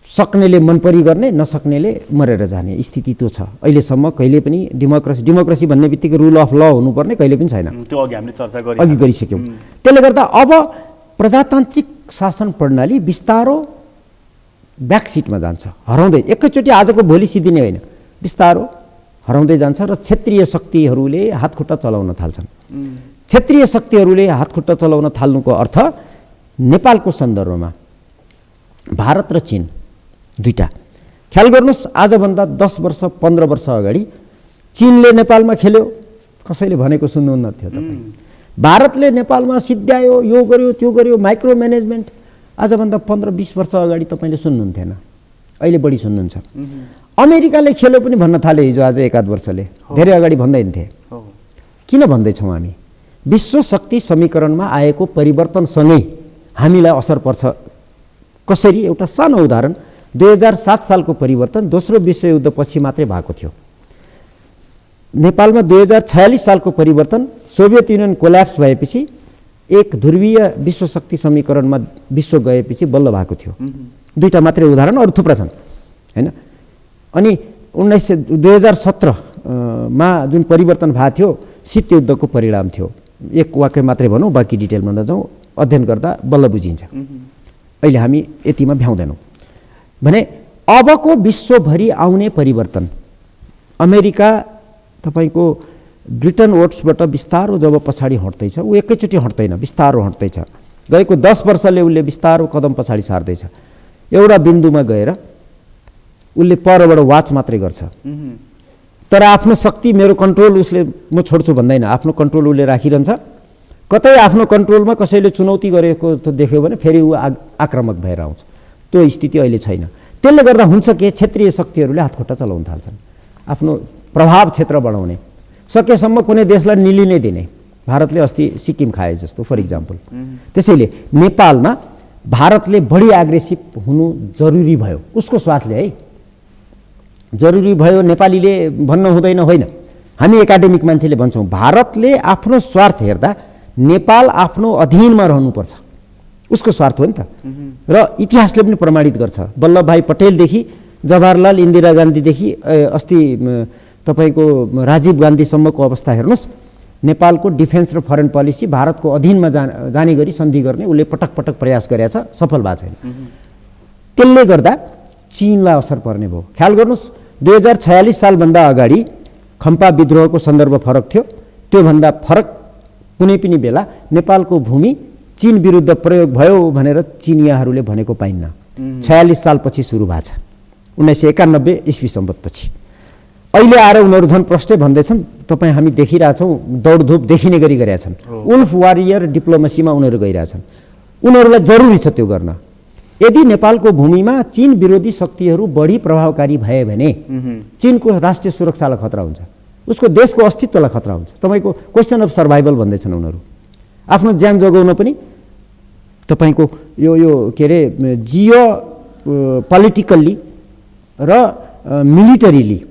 सक्नेले मनपरी गर्ने, नसक्नेले मरेर जाने स्थिति त्यो छ। अहिलेसम्म कहिले पनि डेमोक्रेसी भन्ने बित्तिकै रुल अफ ल हुनुपर्ने कहिले पनि छैन, त्यो अघि हामीले चर्चा गरिसक्यौँ। त्यसले गर्दा अब प्रजातान्त्रिक शासन प्रणाली बिस्तारो ब्याकसिटमा जान्छ, हराउँदै, एकैचोटि आजको भोलि सिद्धिने होइन, बिस्तारो हराउँदै जान्छ र क्षेत्रीय शक्तिहरूले हातखुट्टा चलाउन थाल्छन्। क्षेत्रीय शक्तिहरूले हातखुट्टा चलाउन थाल्नुको अर्थ नेपालको सन्दर्भमा भारत र चीन दुईटा, ख्याल गर्नुहोस्, आजभन्दा 10 वर्ष 15 वर्ष अगाडि चीनले नेपालमा खेल्यो, कसैले भनेको सुन्नुहुन्न थियो तपाईँ। भारतले नेपालमा सिद्ध्यायो, यो गर्यो त्यो गर्यो, माइक्रो म्यानेजमेन्ट। आजभन्दा 15-20 वर्ष अगाडि तपाईँले सुन्नुहुन्थेन, अहिले बढी सुन्नुहुन्छ। अमेरिकाले खेल्यो पनि भन्न थाल्यो हिजो आज एकाध वर्षले, धेरै अगाडि भन्दैन थिए। किन भन्दैछौँ हामी? विश्व शक्ति समीकरणमा आएको परिवर्तनसँगै हामीलाई असर पर्छ। कसरी? एउटा सानो उदाहरण, 2007 सालको परिवर्तन दोस्रो विश्वयुद्धपछि मात्रै भएको थियो। नेपालमा 2046 सालको परिवर्तन सोभियत युनियन कोल्याप्स भएपछि एक ध्रुवीय विश्व शक्ति समीकरणमा विश्व गएपछि बल्ल भएको थियो। दुईटा मात्रै उदाहरण, अरू थुप्रा छन् हैन। अनि 2017 मा जुन परिवर्तन भएको थियो शीत युद्धको परिणाम थियो। एक वाक्य मात्रै भनौँ, बाँकी डिटेलमा नजाउँ, अध्ययन गर्दा बल्ल बुझिन्छ। अहिले हामी यतिमा भ्याउँदैनौँ भने अबको विश्वभरि आउने परिवर्तन, अमेरिका तपाईँको ब्रिटन वुड्सबाट बिस्तारो जब पछाडि हट्दैछ, ऊ एकैचोटि हट्दैन, बिस्तारो हट्दैछ। गएको 10 वर्षले उसले बिस्तारो कदम पछाडि सार्दैछ। एउटा बिन्दुमा गएर उसले परबाट वाच मात्रै गर्छ, तर आफ्नो शक्ति, मेरो कन्ट्रोल उसले म छोड्छु भन्दैन, आफ्नो कन्ट्रोल उसले राखिरहन्छ। कतै आफ्नो कन्ट्रोलमा कसैले चुनौती गरेको त देख्यो भने फेरि ऊ आक्रामक भएर आउँछ। त्यो स्थिति अहिले छैन। त्यसले गर्दा हुन्छ के, क्षेत्रीय शक्तिहरूले हातखुट्टा चलाउन थाल्छन्, आफ्नो प्रभाव क्षेत्र बढाउने, सकेसम्म कुनै देशलाई निलिनै दिने। भारतले अस्ति सिक्किम खाए जस्तो फर इक्जाम्पल। त्यसैले नेपालमा भारतले बढी एग्रेसिभ हुनु जरुरी भयो, उसको स्वार्थले है, जरुरी भयो। नेपालीले भन्न हुँदैन, होइन, हामी एकाडेमिक मान्छेले भन्छौँ भारतले आफ्नो स्वार्थ हेर्दा नेपाल आफ्नो अधीनमा रहनुपर्छ, उसको स्वार्थ हो नि त। र इतिहासले पनि प्रमाणित गर्छ। वल्लभभाई पटेलदेखि जवाहरलाल इन्दिरा गान्धीदेखि अस्ति तपाईँको राजीव गान्धीसम्मको अवस्था हेर्नुहोस्, नेपालको डिफेन्स र फरेन पोलिसी भारतको अधीनमा जाने गरी सन्धि गर्ने उसले पटक पटक प्रयास गरेछ, सफल भएको छैन। त्यसले गर्दा चीनलाई असर पर्ने भयो। ख्याल गर्नुहोस्, 2046 सालभन्दा अगाडि खम्पा विद्रोहको सन्दर्भ फरक थियो, त्योभन्दा फरक कुनै पनि बेला नेपालको भूमि चीन विरुद्ध प्रयोग भयो भनेर चिनियाहरूले भनेको पाइन्न। 46 सालपछि सुरु भएको छ, 1991 ईस्वी सम्बतपछि। अहिले आएर उनीहरू झन् प्रष्टै भन्दैछन्, तपाईँ हामी देखिरहेछौँ, दौडधुप देखिने गरी गरेका छन्। उल्फ वारियर डिप्लोमेसीमा उनीहरू गइरहेछन्। उनीहरूलाई जरुरी छ त्यो गर्न। यदि नेपालको भूमिमा चीन विरोधी शक्तिहरू बढी प्रभावकारी भए भने चीनको राष्ट्रिय सुरक्षालाई खतरा हुन्छ, उसको देशको अस्तित्वलाई खतरा हुन्छ। तपाईँको क्वेसन अफ सर्भाइभल भन्दैछन् उनीहरू, आफ्नो ज्यान जोगाउन पनि। तपाईँको यो के अरे जियो पोलिटिकल्ली र मिलिटरीली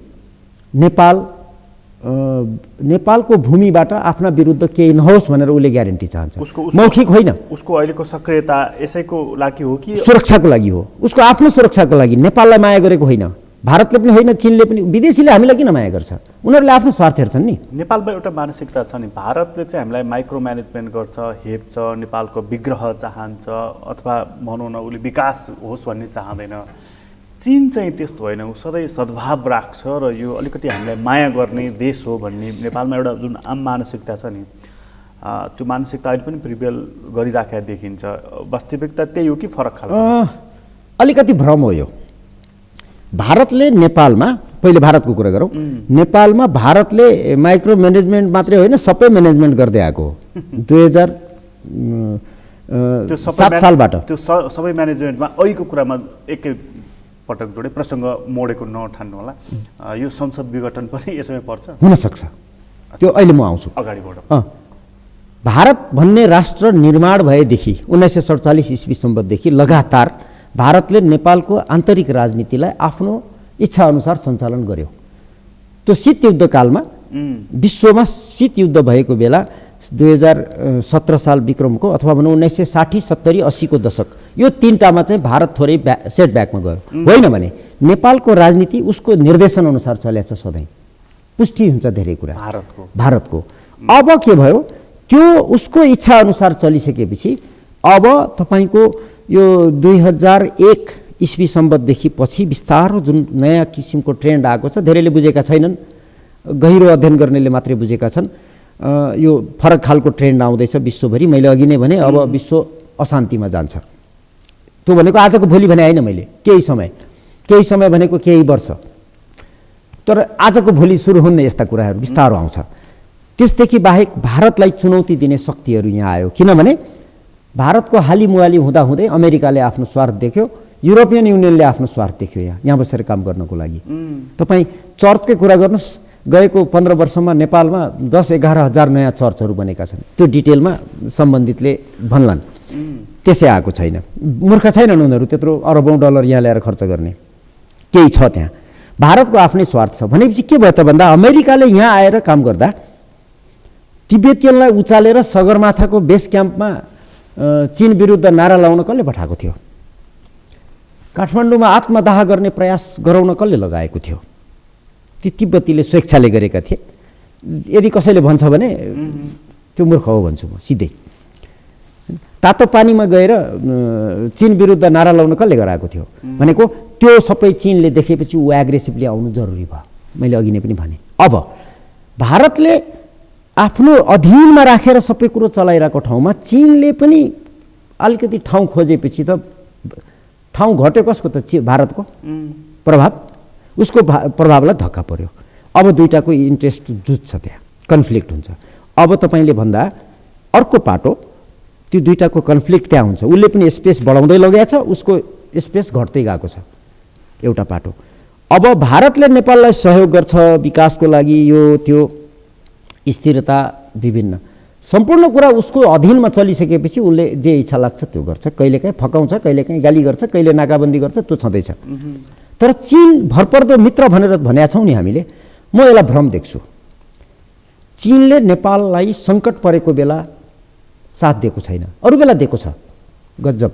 नेपालको भूमिबाट आफ्ना विरुद्ध केही नहोस् भनेर उसले ग्यारेन्टी चाहन्छ। मौखिक होइन, उसको अहिलेको सक्रियता यसैको लागि हो कि सुरक्षाको लागि हो, उसको आफ्नो सुरक्षाको लागि। नेपाललाई माया गरेको होइन, भारतले पनि होइन, चीनले पनि। विदेशीले हामीलाई किन माया गर्छ? उनीहरूले आफ्नो स्वार्थ हेर्छन् नि। नेपालमा एउटा मानसिकता छ नि, भारतले चाहिँ हामीलाई माइक्रो म्यानेजमेन्ट गर्छ, हेप्छ, नेपालको विग्रह चाहन्छ, अथवा भनौँ न उसले विकास होस् भन्ने चाहँदैन। चीन चाहिँ त्यस्तो होइन, ऊ सधैँ सद्भाव राख्छ र यो अलिकति हामीलाई माया गर्ने देश हो भन्ने नेपालमा एउटा जुन आम मानसिकता छ नि, त्यो मानसिकता अहिले पनि प्रिभेल गरिराखेका देखिन्छ। वास्तविकता त्यही हो कि फरक खालको? अलिकति भ्रम हो यो। भारतले नेपालमा, पहिले भारतको कुरा गरौँ, नेपालमा भारतले माइक्रो म्यानेजमेन्ट मात्रै होइन, सबै म्यानेजमेन्ट गर्दै आएको हो। 2007 सालबाट त्यो सबै म्यानेजमेन्टमा अहिलेको कुरामा एकै पटक जोडे प्रसङ्ग मोडेको नठान्नु होला, यो संसद विघटन पनि यसमै पर्छ? हुनसक्छ, त्यो अहिले म आउँछु, अगाडि बढौँ। भारत भन्ने राष्ट्र निर्माण भएदेखि 1947 ईस्वी सम्बतदेखि लगातार भारतले नेपालको आन्तरिक राजनीतिलाई आफ्नो इच्छाअनुसार सञ्चालन गर्यो। त्यो शीत युद्धकालमा विश्वमा शीत युद्ध भएको बेला 2017 साल विक्रमको अथवा भनौँ 1960, 70, 80 को दशक, यो तीनटामा चाहिँ भारत थोरै सेटब्याकमा गयो। होइन भने नेपालको राजनीति उसको निर्देशन अनुसार चलेको छ सधैँ, पुष्टि हुन्छ धेरै कुरा भारतको। अब के भयो, त्यो उसको इच्छा अनुसार चलिसकेपछि अब तपाईँको यो 2001 इस्वी सम्बन्धदेखि पछि बिस्तारो जुन नयाँ किसिमको ट्रेन्ड आएको छ, धेरैले बुझेका छैनन्, गहिरो अध्ययन गर्नेले मात्रै बुझेका छन्। यो फरक खालको ट्रेन्ड आउँदैछ विश्वभरि। मैले अघि नै भने अब विश्व अशान्तिमा जान्छ। त्यो भनेको आजको भोलि भने होइन, मैले केही समय भनेको केही वर्ष, तर आजको भोलि सुरु हुने यस्ता कुराहरू बिस्तारो आउँछ। त्यसदेखि बाहेक भारतलाई चुनौती दिने शक्तिहरू यहाँ आयो, किनभने भारतको हालिमुहाली हुँदाहुँदै अमेरिकाले आफ्नो स्वार्थ देख्यो, युरोपियन युनियनले आफ्नो स्वार्थ देख्यो यहाँ बसेर काम गर्नको लागि। तपाईँ चर्चकै कुरा गर्नुहोस्, गएको 15 वर्षमा नेपालमा 10-11 हजार नयाँ चर्चहरू बनेका छन्। त्यो डिटेलमा सम्बन्धितले भन्लान्, त्यसै आएको छैन। मूर्ख छैनन् उनीहरू त्यत्रो अरबौँ डलर यहाँ ल्याएर खर्च गर्ने, केही छ त्यहाँ। भारतको आफ्नै स्वार्थ छ भनेपछि के भयो त भन्दा अमेरिकाले यहाँ आएर काम गर्दा तिब्बतियनलाई उचालेर सगरमाथाको बेस क्याम्पमा चीन विरुद्ध नारा लाउन कसले पठाएको थियो? काठमाडौँमा आत्मदाह गर्ने प्रयास गराउन कसले लगाएको थियो? ती तिब्बतीले स्वेच्छाले गरेका थिए। यदि कसैले भन्छ भने त्यो मूर्ख हो भन्छु म सिधै। तातो पानीमा गएर चीन विरुद्ध नारा लाउन कसले गराएको थियो भनेको त्यो सबै चीनले देखेपछि ऊ एग्रेसिभली आउनु जरुरी भयो। मैले अघि नै पनि भने अब भारतले आफ्नो अधीनमा राखेर सबै कुरो चलाइरहेको ठाउँमा चीनले पनि अलिकति ठाउँ खोजेपछि त ठाउँ घट्यो कसको त भारतको प्रभाव, उसको प्रभावलाई धक्का पर्यो। अब दुईटाको इन्ट्रेस्ट जुझ्छ, त्यहाँ कन्फ्लिक्ट हुन्छ। अब तपाईँले भन्दा अर्को पाटो त्यो दुईटाको कन्फ्लिक्ट त्यहाँ हुन्छ। उसले पनि स्पेस बढाउँदै लगेको छ, उसको स्पेस घट्दै गएको छ एउटा पाटो। अब भारतले नेपाललाई सहयोग गर्छ विकासको लागि, यो त्यो स्थिरता विभिन्न सम्पूर्ण कुरा उसको अधीनमा चलिसकेपछि उसले जे इच्छा लाग्छ त्यो गर्छ। कहिलेकाहीँ फकाउँछ, कहिलेकाहीँ गाली गर्छ, कहिले नाकाबन्दी गर्छ, त्यो छँदैछ। तर चीन भरपर्दो मित्र भनेर भनेका छौँ नि हामीले, म यसलाई भ्रम देख्छु। चीनले नेपाललाई सङ्कट परेको बेला साथ दिएको छैन, अरू बेला दिएको छ, गजब।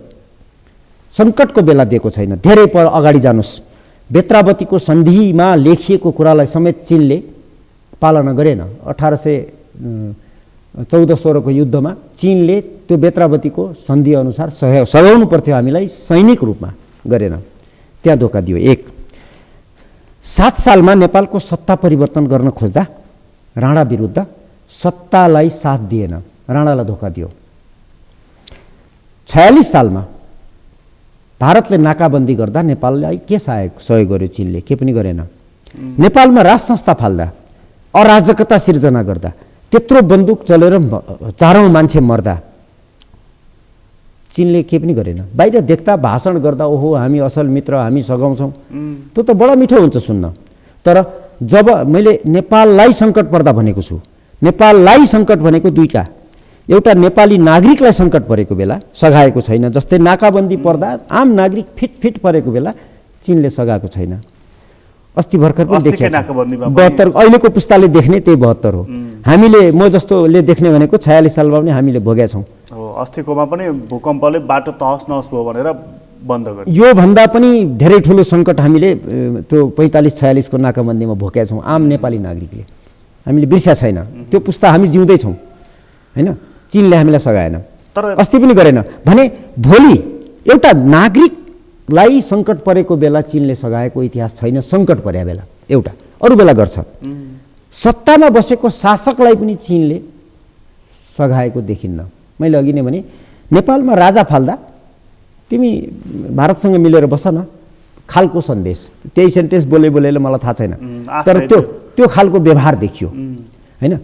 सङ्कटको बेला दिएको छैन। धेरै पर अगाडि जानुहोस्, बेत्रावतीको सन्धिमा लेखिएको कुरालाई समेत चीनले पालना गरेन। 1814-16 को युद्धमा चीनले त्यो बेत्रावतीको सन्धि अनुसार सघाउनु पर्थ्यो हामीलाई, सैनिक रूपमा गरेन, त्यहाँ धोका दियो। 7 सालमा नेपालको सत्ता परिवर्तन गर्न खोज्दा राणा विरुद्ध सत्तालाई साथ दिएन, राणालाई धोका दियो। 46 सालमा भारतले नाकाबन्दी गर्दा नेपाललाई के सहयोग गर्यो चीनले? के पनि गरेन। नेपालमा राज संस्था फाल्दा, अराजकता सिर्जना गर्दा, त्यत्रो बन्दुक चलेर हजारौँ मान्छे मर्दा चीनले के पनि गरेन। बाहिर देख्दा भाषण गर्दा ओहो हामी असल मित्र, हामी सघाउँछौँ, त्यो त बडा मिठो हुन्छ सुन्न। तर जब मैले नेपाललाई सङ्कट पर्दा भनेको छु, नेपाललाई सङ्कट भनेको दुईटा, एउटा नेपाली नागरिकलाई सङ्कट परेको बेला सघाएको छैन, जस्तै नाकाबन्दी पर्दा आम नागरिक फिट परेको बेला चीनले सघाएको छैन। अस्ति भर्खर पनि देखिएको 72, अहिलेको पुस्ताले देख्ने त्यही 72 हो। हामीले म जस्तोले देख्ने भनेको 46 सालमा पनि हामीले भोगेका छौँ। अस्तिकोमा पनि भूकम्पले बाटो तहस नहस भयो भनेर बन्द गर्यो। यो भन्दा पनि धेरै ठुलो सङ्कट हामीले त्यो 45-46 को नाकाबन्दीमा भोगेका छौँ आम नेपाली नागरिकले। हामीले बिर्स्या छैन, त्यो पुस्ता हामी जिउँदैछौँ होइन। चीनले हामीलाई सघाएन, तर अस्ति पनि गरेन भने भोलि एउटा नागरिकलाई सङ्कट परेको बेला चीनले सघाएको इतिहास छैन। सङ्कट परेको बेला एउटा, अरू बेला गर्छ। सत्तामा बसेको शासकलाई पनि चीनले सघाएको देखिन्न। मैले अघि नै भने नेपालमा राजा फाल्दा तिमी भारतसँग मिलेर बस न खालको सन्देश, त्यही सेन्टेन्स बोलेले मलाई थाहा छैन, तर त्यो खालको व्यवहार देखियो होइन।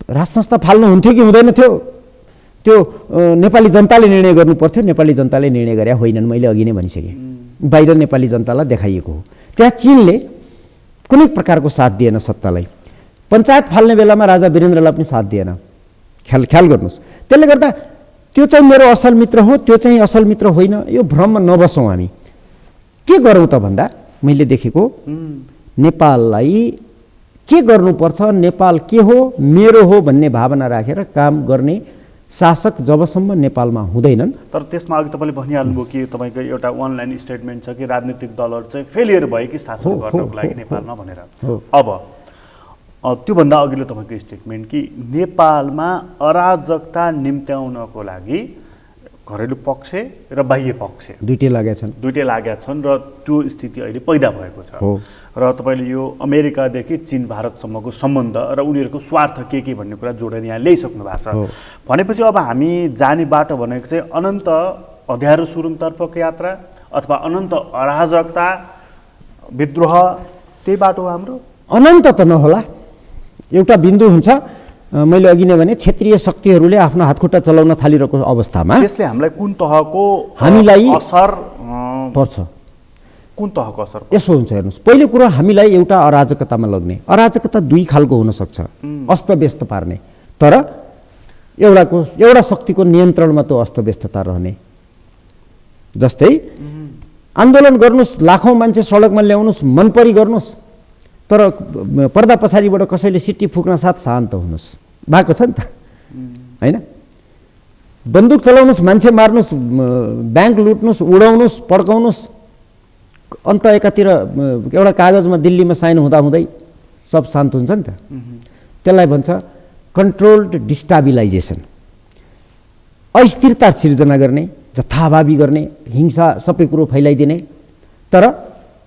राज संस्था फाल्नु हुन्थ्यो कि हुँदैन थियो त्यो नेपाली जनताले निर्णय गर्नु पर्थ्यो। नेपाली जनताले निर्णय गरे होइनन्, मैले अघि नै भनिसकेँ। बाहिर नेपाली जनतालाई देखाइएको हो। त्यहाँ चीनले कुनै प्रकारको साथ दिएन सत्तालाई। पञ्चायत फाल्ने बेलामा राजा वीरेन्द्रलाई पनि साथ दिएन। ख्याल गर्नुहोस्। त्यसले गर्दा त्यो चाहिँ मेरो असल मित्र हो, त्यो चाहिँ असल मित्र होइन, यो भ्रममा नबसौँ हामी। के गरौँ त भन्दा मैले देखेको नेपाललाई के गर्नुपर्छ, नेपाल के हो, मेरो हो भन्ने भावना राखेर काम गर्ने शासक जबसम्म नेपालमा हुँदैनन्। तर त्यसमा अघि तपाईँले भनिहाल्नुभयो कि तपाईँको एउटा अनलाइन स्टेटमेन्ट छ कि राजनीतिक दलहरू चाहिँ फेलियर भयो कि शासन गर्नको लागि नेपालमा भनेर। अब त्योभन्दा अघिल्लो तपाईँको स्टेटमेन्ट कि नेपालमा अराजकता निम्त्याउनको लागि घरेलु पक्ष र बाह्य पक्ष दुईटै लागेका छन् र त्यो स्थिति अहिले पैदा भएको छ। र तपाईँले यो अमेरिकादेखि चीन भारतसम्मको सम्बन्ध र उनीहरूको स्वार्थ के भन्ने कुरा जोडेर यहाँ ल्याइसक्नु भएको छ। भनेपछि अब हामी जाने बाटो भनेको चाहिँ अनन्त अँध्यारो सुरुङतर्फको यात्रा अथवा अनन्त अराजकता विद्रोह, त्यही बाटो हो हाम्रो? अनन्त त नहोला, एउटा बिन्दु हुन्छ। मैले अघि नै भने क्षेत्रीय शक्तिहरूले आफ्नो हातखुट्टा चलाउन थालिरहेको अवस्थामा त्यसले हामीलाई कुन तहको असर पर्छ? कुन तहको असर? यसो हुन्छ, हेर्नुहोस्, पहिलो कुरो हामीलाई एउटा अराजकतामा लग्ने। अराजकता दुई खालको हुनसक्छ, अस्तव्यस्त पार्ने, तर एउटा शक्तिको नियन्त्रणमा त्यो अस्तव्यस्तता रहने। जस्तै आन्दोलन गर्नुहोस्, लाखौँ मान्छे सडकमा ल्याउनुहोस्, मनपरी गर्नुहोस्, तर पर्दा पछाडिबाट कसैले सिट्टी फुक्न साथ शान्त हुनुहोस्, भएको छ नि त, होइन? बन्दुक चलाउनुहोस्, मान्छे मार्नुहोस्, ब्याङ्क लुट्नुहोस्, उडाउनुहोस्, पड्काउनुहोस्, अन्त एकातिर एउटा कागजमा दिल्लीमा साइन हुँदाहुँदै सब शान्त हुन्छ नि त। त्यसलाई भन्छ कन्ट्रोल्ड डिस्टाबिलाइजेसन। अस्थिरता सिर्जना गर्ने, जथाभावी गर्ने, हिंसा सबै कुरो फैलाइदिने, तर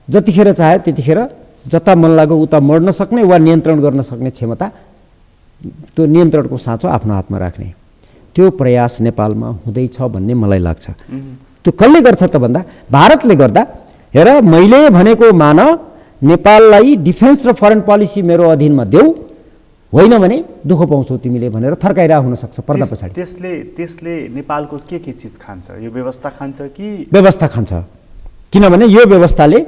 जतिखेर चाह्यो त्यतिखेर जता मन लाग्यो उता मोड्न सक्ने वा नियन्त्रण गर्न सक्ने क्षमता, त्यो नियन्त्रणको साँचो आफ्नो हातमा राख्ने, त्यो प्रयास नेपालमा हुँदैछ भन्ने मलाई लाग्छ। त्यो कसले गर्छ त भन्दा भारतले गर्दा। हेर, मैले भनेको मान, नेपाललाई डिफेन्स र फरेन पोलिसी मेरो अधीनमा देऊ, होइन भने दुःख पाउँछौ तिमीले भनेर थर्काइरहेको हुनसक्छ पर्दा पछाडि। त्यसले नेपालको के चिज खान्छ? यो व्यवस्था खान्छ कि? व्यवस्था खान्छ, किनभने यो व्यवस्थाले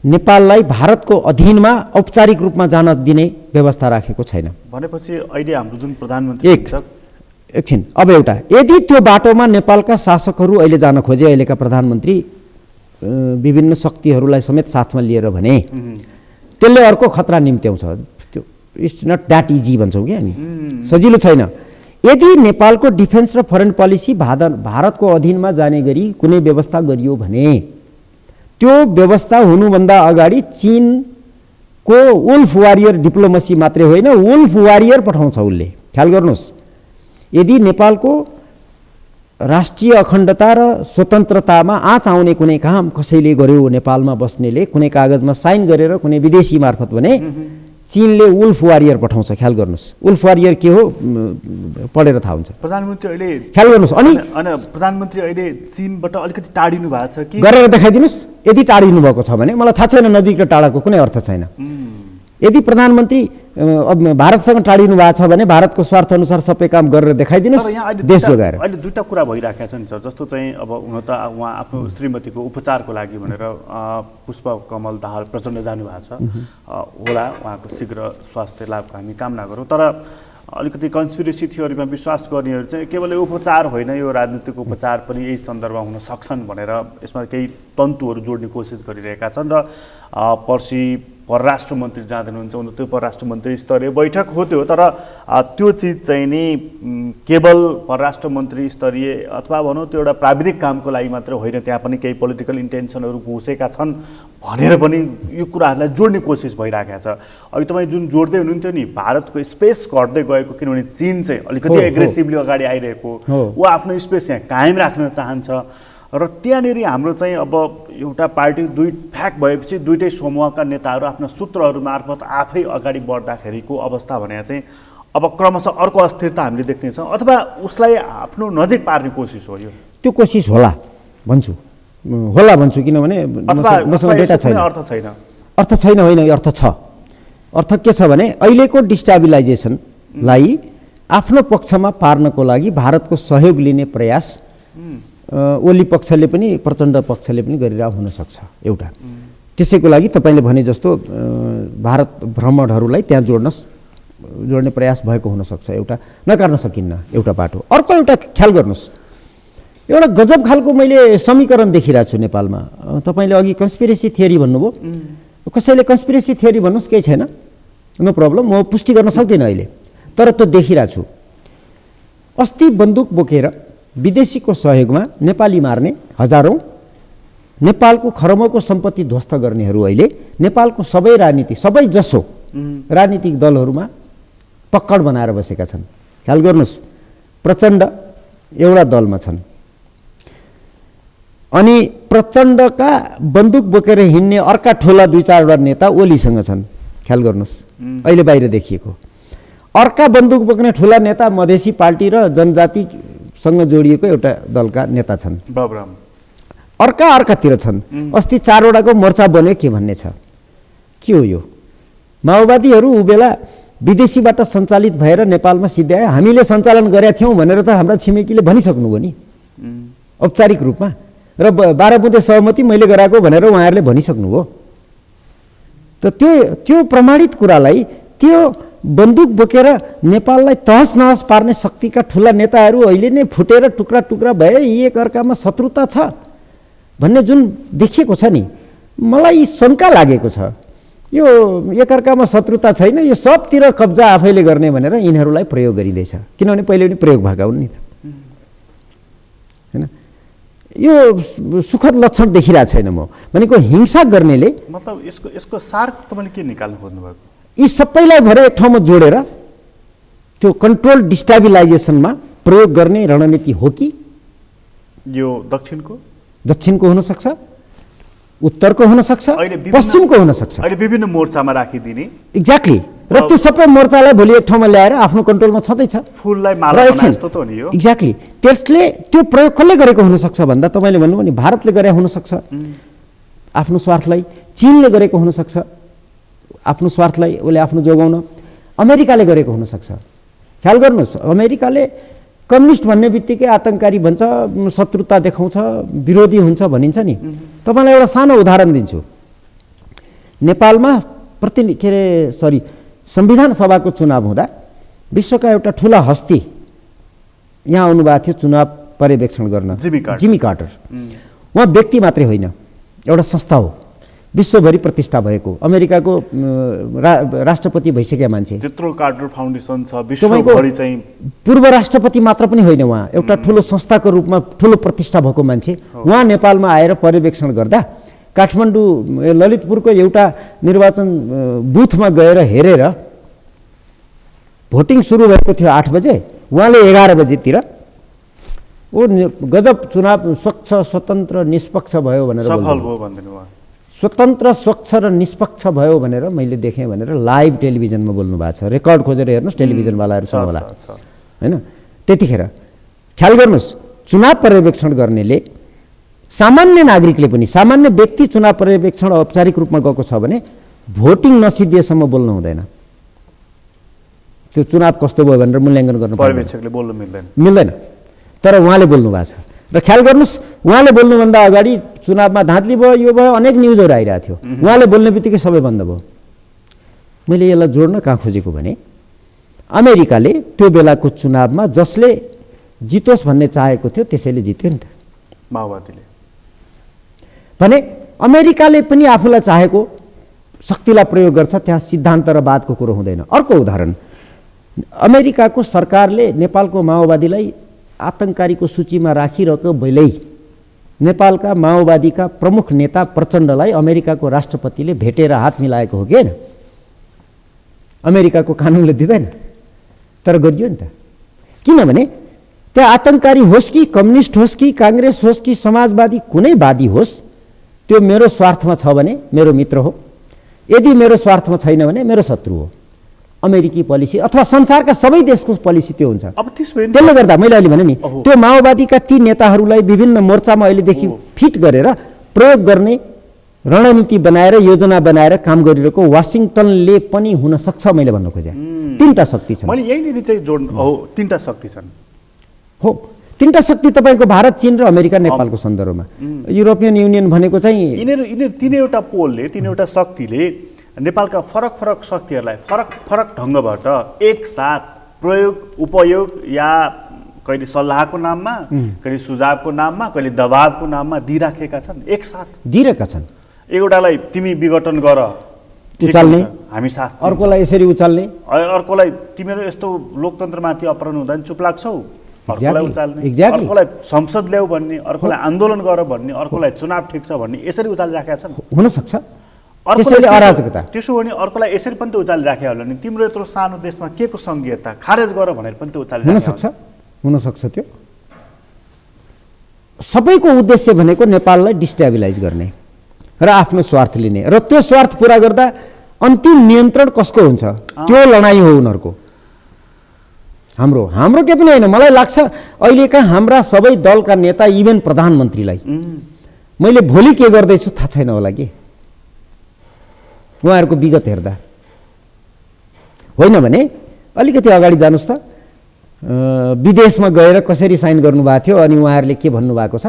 नेपाललाई भारतको अधीनमा औपचारिक रूपमा जान दिने व्यवस्था राखेको छैन। भनेपछि अहिले हाम्रो जुन प्रधानमन्त्री एकछिन, अब एउटा, यदि त्यो बाटोमा नेपालका शासकहरू अहिले जान खोजे, अहिलेका प्रधानमन्त्री विभिन्न शक्तिहरूलाई समेत साथमा लिएर भने त्यसले अर्को खतरा निम्त्याउँछ। त्यो इट्स नट द्याट इजी भन्छौँ कि हामी, सजिलो छैन। यदि नेपालको डिफेन्स र फरेन पोलिसी भारतको अधीनमा जाने गरी कुनै व्यवस्था गरियो भने त्यो व्यवस्था हुनुभन्दा अगाडि चीनको वुल्फ वारियर डिप्लोमेसी मात्रै होइन, वुल्फ वारियर पठाउँछ उसले। ख्याल गर्नुहोस्, यदि नेपालको राष्ट्रिय अखण्डता र स्वतन्त्रतामा आँच आउने कुनै काम कसैले गर्यो, नेपालमा बस्नेले कुनै कागजमा साइन गरेर कुनै विदेशी मार्फत भने चीनले वुल्फ वारियर पठाउँछ। ख्याल गर्नुहोस्, वुल्फ वारियर के हो पढेर थाहा हुन्छ। प्रधानमन्त्री अहिले ख्याल गर्नुहोस्, अनि प्रधानमन्त्री अहिले चीनबाट अलिकति टाढिनु भएको छ कि? गरेर देखाइदिनुहोस्। यदि टाढिनु भएको छ भने मलाई थाहा छैन, नजिक र टाढाको कुनै अर्थ छैन। यदि प्रधानमन्त्री भारतसँग टाढिनु भएको छ भने भारतको स्वार्थ अनुसार सबै काम गरेर देखाइदिनुहोस्, देश जोगाएर। अहिले दुईवटा कुरा भइराखेको छ नि सर, जस्तो चाहिँ अब हुन त उहाँ आफ्नो श्रीमतीको उपचारको लागि भनेर पुष्पकमल दाहाल प्रचण्ड जानुभएको छ, होला उहाँको शीघ्र स्वास्थ्य लाभको हामी कामना गरौँ। तर अलिकति कन्स्पिरेसी थियोरीमा विश्वास गर्नेहरू चाहिँ केवल उपचार होइन, यो राजनीतिक उपचार पनि यही सन्दर्भमा हुन सक्छन् भनेर यसमा केही तन्तुहरू जोड्ने कोसिस गरिरहेका छन्। र पर्सि परराष्ट्र मन्त्री जाँदै हुनुहुन्छ, त्यो परराष्ट्र मन्त्री स्तरीय बैठक हो त्यो, तर त्यो चिज चाहिँ नि केवल परराष्ट्र मन्त्री स्तरीय अथवा भनौँ त्यो एउटा प्राविधिक कामको लागि मात्र होइन, त्यहाँ पनि केही पोलिटिकल इन्टेन्सनहरू घुसेका छन् भनेर पनि यो कुराहरूलाई जोड्ने कोसिस भइरहेको छ। अघि तपाईँ जुन जोड्दै हुनुहुन्थ्यो नि, भारतको स्पेस घट्दै गएको, किनभने चीन चाहिँ अलिकति एग्रेसिभली अगाडि आइरहेको, ऊ आफ्नो स्पेस यहाँ कायम राख्न चाहन्छ र त्यहाँनिर हाम्रो चाहिँ अब एउटा पार्टी दुई ठ्याक भएपछि दुईटै समूहका नेताहरू आफ्ना सूत्रहरू मार्फत आफै अगाडि बढ्दाखेरिको अवस्था भने चाहिँ अब क्रमशः अर्को अस्थिरता हामीले देख्नेछौँ, अथवा उसलाई आफ्नो नजिक पार्ने कोसिस हो यो? त्यो कोसिस होला भन्छु, किनभने मसँग डेटा छैन। अर्थ छैन होइन, अर्थ छ। अर्थ के छ भने अहिलेको डिस्टाबिलाइजेसनलाई आफ्नो पक्षमा पार्नको लागि भारतको सहयोग लिने प्रयास ओली पक्षले पनि प्रचण्ड पक्षले पनि गरिरहेको हुनसक्छ। एउटा त्यसैको लागि तपाईँले भने जस्तो भारत भ्रमणहरूलाई त्यहाँ जोड्ने प्रयास भएको हुनसक्छ, एउटा नकार्न सकिन्न एउटा बाटो। अर्को एउटा ख्याल गर्नुहोस्, एउटा गजब खालको मैले समीकरण देखिरहेको छु नेपालमा। तपाईँले अघि कन्स्पिरेसी थियोरी भन्नुभयो, कसैले कन्स्पिरेसी थियोरी भन्नुहोस्, केही छैन। नो प्रब्लम, म पुष्टि गर्न सक्दिनँ अहिले, तर त्यो देखिरहेको छु। अस्ति बन्दुक बोकेर विदेशीको सहयोगमा नेपाली मार्ने हजारौँ, नेपालको खरबौँको सम्पत्ति ध्वस्त गर्नेहरू अहिले नेपालको सबै राजनीति, सबै जसो राजनीतिक दलहरूमा पक्कड बनाएर बसेका छन्। ख्याल गर्नुहोस्, प्रचण्ड एउटा दलमा छन्, अनि प्रचण्डका बन्दुक बोकेर हिँड्ने अर्का ठुला 2-4वटा नेता ओलीसँग छन्। ख्याल गर्नुहोस्, अहिले बाहिर देखिएको अर्का बन्दुक बोक्ने ठुला नेता मधेसी पार्टी र जनजातिसँग जोडिएको एउटा दलका नेता छन्। अर्कातिर छन्। अस्ति 4वटाको मोर्चा बन्यो के भन्ने छ। के हो यो? माओवादीहरू ऊ बेला विदेशीबाट सञ्चालित भएर नेपालमा सिद्ध्याए, हामीले सञ्चालन गरेका थियौँ भनेर त हाम्रा छिमेकीले भनिसक्नुभयो नि औपचारिक रूपमा, र 12 बुँदे सहमति मैले गराएको भनेर उहाँहरूले भनिसक्नुभयो। त त्यो प्रमाणित कुरालाई त्यो बन्दुक बोकेर नेपाललाई तहस नहस पार्ने शक्तिका ठुला नेताहरू अहिले नै फुटेर टुक्रा टुक्रा भए, एक अर्कामा शत्रुता छ भन्ने जुन देखिएको छ नि, मलाई शङ्का लागेको छ। यो एकअर्कामा शत्रुता छैन, यो सबतिर कब्जा आफैले गर्ने भनेर यिनीहरूलाई प्रयोग गरिँदैछ, किनभने पहिले पनि प्रयोग भएका हुन् नि त, हैन? यो सुखद लक्षण देखिरहेको छैन म भनेको। हिंसा गर्नेले मतलब यसको सार तपाईँले के निकाल्नु खोज्नु भएको? यी सबैलाई भएर एक ठाउँमा जोडेर त्यो कन्ट्रोल डिस्टेबिलाइजेसनमा प्रयोग गर्ने रणनीति हो कि यो दक्षिणको हुन सक्छ, उत्तरको हुन सक्छ, पश्चिमको हुन सक्छ, अहिले विभिन्न मोर्चामा राखिदिने। एक्ज्याक्टली। र त्यो सबै मोर्चालाई भोलि एक ठाउँमा ल्याएर आफ्नो कन्ट्रोलमा छँदैछ, फुललाई माला बनाए जस्तो त हो नि यो। एक्ज्याक्टली। त्यसले त्यो प्रयोग कसले गरेको हुन सक्छ भन्दा तपाईँले भन्नुभयो नि, भारतले गरे हुन सक्छ आफ्नो स्वार्थलाई, चीनले गरेको हुन सक्छ आफ्नो स्वार्थलाई उसले आफ्नो जोगाउन, अमेरिकाले गरेको हुन सक्छ। ख्याल गर्नुहोस्, अमेरिकाले कम्युनिस्ट भन्ने बित्तिकै आतङ्ककारी भन्छ, शत्रुता देखाउँछ, विरोधी हुन्छ भनिन्छ नि। तपाईँलाई एउटा सानो उदाहरण दिन्छु। नेपालमा संविधान सभाको चुनाव हुँदा विश्वका एउटा ठुला हस्ती यहाँ आउनुभएको थियो चुनाव पर्यवेक्षण गर्न, जिमी कार्टर। उहाँ व्यक्ति मात्रै होइन, एउटा संस्था हो, विश्वभरि प्रतिष्ठा भएको, अमेरिकाको राष्ट्रपति भइसकेका मान्छे। त्यत्रो कार्टर फाउन्डेसन छ विश्वभरि चाहिँ। पूर्व राष्ट्रपति मात्र पनि होइन, उहाँ एउटा ठुलो संस्थाको रूपमा ठुलो प्रतिष्ठा भएको मान्छे। उहाँ नेपालमा आएर पर्यवेक्षण गर्दा काठमाडौँ ललितपुरको एउटा निर्वाचन बुथमा गएर हेरेर, भोटिङ सुरु भएको थियो 8 बजे, उहाँले 11 बजेतिर ओ गजब चुनाव स्वच्छ स्वतन्त्र निष्पक्ष भयो भनेर स्वतन्त्र स्वच्छ र निष्पक्ष भयो भनेर मैले देखेँ भनेर लाइभ टेलिभिजनमा बोल्नु भएको छ। रेकर्ड खोजेर हेर्नुहोस्, टेलिभिजनवालाहरूसँग होला, होइन? त्यतिखेर ख्याल गर्नुहोस्, चुनाव पर्यवेक्षण गर्नेले सामान्य नागरिकले पनि, सामान्य व्यक्ति चुनाव पर्यवेक्षण औपचारिक रूपमा गएको छ भने भोटिङ नसिद्धिएसम्म बोल्नु हुँदैन। त्यो चुनाव कस्तो भयो भनेर मूल्याङ्कन गर्नु पर्यवेक्षकले बोल्नु मिल्दैन, तर उहाँले बोल्नु भएको छ। र ख्याल गर्नुहोस्, उहाँले बोल्नुभन्दा अगाडि चुनावमा धाँधली भयो, यो भयो, अनेक न्युजहरू आइरहेको थियो। उहाँले बोल्ने बित्तिकै सबै बन्द भयो। मैले यसलाई जोड्न कहाँ खोजेको भने, अमेरिकाले त्यो बेलाको चुनावमा जसले जितोस् भन्ने चाहेको थियो त्यसैले जित्यो नि त, माओवादीले। भने अमेरिकाले पनि आफूलाई चाहेको शक्तिलाई प्रयोग गर्छ, त्यहाँ सिद्धान्त र वादको कुरो हुँदैन। अर्को उदाहरण, अमेरिकाको सरकारले नेपालको माओवादीलाई आतङ्ककारीको सूचीमा राखिरहेको बेलै नेपालका माओवादीका प्रमुख नेता प्रचण्डलाई अमेरिकाको राष्ट्रपतिले भेटेर हात मिलाएको हो कि होइन? अमेरिकाको कानुनले दिँदैन, तर गरियो नि त। किनभने त्यहाँ आतङ्ककारी होस् कि कम्युनिस्ट होस् कि काङ्ग्रेस होस् कि समाजवादी कुनै वादी होस्, त्यो मेरो स्वार्थमा छ भने मेरो मित्र हो, यदि मेरो स्वार्थमा छैन भने मेरो शत्रु हो। अमेरिकी पोलिसी अथवा संसारका सबै देशको पोलिसी त्यो हुन्छ। अब त्यसले गर्दा मैले अहिले भने नि, त्यो माओवादीका ती नेताहरूलाई विभिन्न मोर्चामा अहिलेदेखि फिट गरेर प्रयोग गर्ने रणनीति बनाएर, योजना बनाएर काम गरिरहेको वासिङटनले पनि हुन सक्छ। मैले भन्न खोजेँ 3टा शक्ति छन्। मैले यहीँनिर चाहिँ जोड्नु हो, 3टा शक्ति छन्। हो, 3टा शक्ति तपाईँको भारत, चीन र अमेरिका नेपालको सन्दर्भमा। युरोपियन युनियन भनेको चाहिँ यिनीहरू 3वटा पोलले, 3वटा शक्तिले नेपालका फरक फरक शक्तिहरूलाई फरक फरक ढङ्गबाट एकसाथ प्रयोग, उपयोग या कहिले सल्लाहको नाममा, कहिले सुझावको नाममा, कहिले दबावको नाममा दिइराखेका छन्, एकसाथ दिइरहेका छन्। एउटालाई तिमी विघटन गर, उचाल्ने, हामी साथ अर्कोलाई यसरी उचाल्ने, अर्कोलाई तिमीहरू यस्तो लोकतन्त्रमाथि अपहरण हुँदा नि चुप लाग्छौ, अर्कोलाई उचाल्ने, Exactly. अर्कोलाई संसद ल्याऊ भन्ने, अर्कोलाई आन्दोलन गर भन्ने, अर्कोलाई चुनाव ठिक छ भन्ने, यसरी उचालिराखेका छन्। हुनसक्छ अर्कोलाई त्यसैले त्यसो- अराजकता। त्यसो भने अर्कोलाई यसरी पनि त उचालिराखे होला नि, तिम्रो यत्रो सानो देशमा के को सङ्घीयता, खारेज गर भनेर पनि त हुनसक्छ त्यो। सबैको उद्देश्य भनेको नेपाललाई डिस्टेबिलाइज गर्ने र आफ्नो स्वार्थ लिने, र त्यो स्वार्थ पुरा गर्दा अन्तिम नियन्त्रण कसको हुन्छ, त्यो लडाइँ हो उनीहरूको। हाम्रो के पनि होइन। मलाई लाग्छ अहिलेका हाम्रा सबै दलका नेता, इभन प्रधानमन्त्रीलाई मैले भोलि के गर्दैछु थाहा छैन होला कि उहाँहरूको विगत हेर्दा। होइन भने अलिकति अगाडि जानुहोस् त, विदेशमा गएर कसरी साइन गर्नुभएको थियो अनि उहाँहरूले के भन्नुभएको छ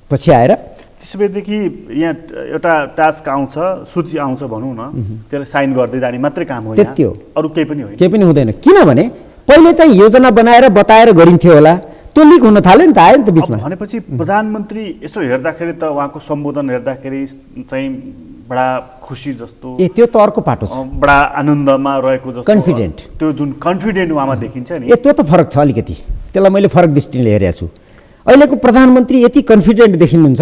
पछि आएर। त्यसो भएदेखि यहाँ एउटा टास्क आउँछ, सूची आउँछ भनौँ न, त्यसलाई साइन गर्दै जाने मात्रै काम हो, त्यति हो, अरू केही पनि होइन। केही पनि हुँदैन। किनभने पहिले त योजना बनाएर बताएर गरिन्थ्यो होला, त्यो लिक हुन थाल्यो नि त, आयो नि त बिचमा। भनेपछि प्रधानमन्त्री यसो हेर्दाखेरि त उहाँको सम्बोधन हेर्दाखेरि चाहिँ बडा खुसी जस्तो, त्यो त अर्को पाटो छ, बडा आनन्दमा रहेको जस्तो, कन्फिडेन्ट, त्यो जुन कन्फिडेन्ट उहाँमा देखिन्छ नि, त्यो त फरक छ अलिकति। त्यसलाई मैले फरक दृष्टिले हेरेको छु। अहिलेको प्रधानमन्त्री यति कन्फिडेन्ट देखिनुहुन्छ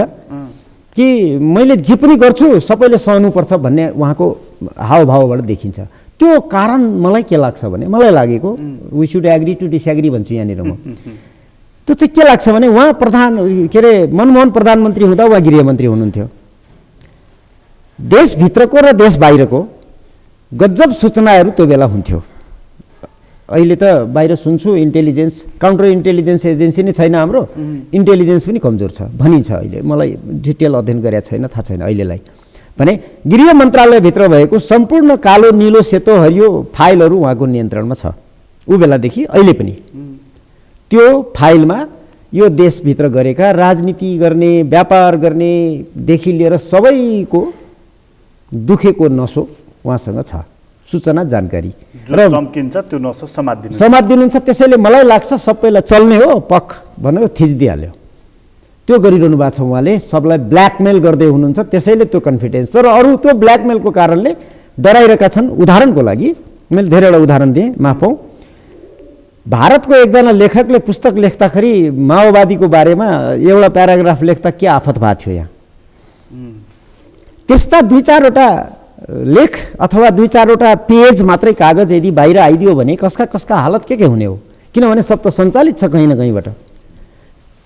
कि मैले जे पनि गर्छु सबैले सहनुपर्छ भन्ने उहाँको हावभावबाट देखिन्छ। त्यो कारण मलाई के लाग्छ भने, मलाई लागेको, we should agree to disagree भन्छु यहाँनिर म। त्यो चाहिँ के लाग्छ भने उहाँ मनमोहन प्रधानमन्त्री हुँदा उहाँ गृहमन्त्री हुनुहुन्थ्यो। देशभित्रको र देश बाहिरको गजब सूचनाहरू त्यो बेला हुन्थ्यो। अहिले त बाहिर सुन्छु इन्टेलिजेन्स, काउन्टर इन्टेलिजेन्स एजेन्सी नै छैन हाम्रो, इन्टेलिजेन्स पनि कमजोर छ भनिन्छ। अहिले मलाई डिटेल अध्ययन गरेको छैन, थाहा छैन अहिलेलाई। भने गृह मन्त्रालयभित्र भएको सम्पूर्ण कालो, निलो, सेतो, हरियो फाइलहरू उहाँको नियन्त्रणमा छ ऊ बेलादेखि अहिले पनि। त्यो फाइलमा यो देशभित्र गरेका राजनीति गर्ने, व्यापार गर्नेदेखि लिएर सबैको दुखेको नसो उहाँसँग छ, सूचना जानकारी जुन चम्किन्छ त्यो नसो समात्दिनुहुन्छ। त्यसैले मलाई लाग्छ सबैलाई चल्ने हो पख भनेर थिचिदिइहाल्यो। त्यो गरिरहनु भएको छ उहाँले, सबलाई ब्ल्याकमेल गर्दै हुनुहुन्छ, त्यसैले त्यो कन्फिडेन्स छ। र अरू त्यो ब्ल्याकमेलको कारणले डराइरहेका छन्। उदाहरणको लागि मैले धेरैवटा उदाहरण दिएँ, माफ पाऊँ। भारतको एकजना लेखकले पुस्तक लेख्दाखेरि माओवादीको बारेमा एउटा प्याराग्राफ लेख्दा के आफत भएको थियो यहाँ। त्यस्ता 2-4वटा लेख अथवा 2-4वटा पेज मात्रै कागज यदि बाहिर आइदियो भने कसका हालत के हुने हो। किनभने सब त सञ्चालित छ कहीँ न कहीँबाट।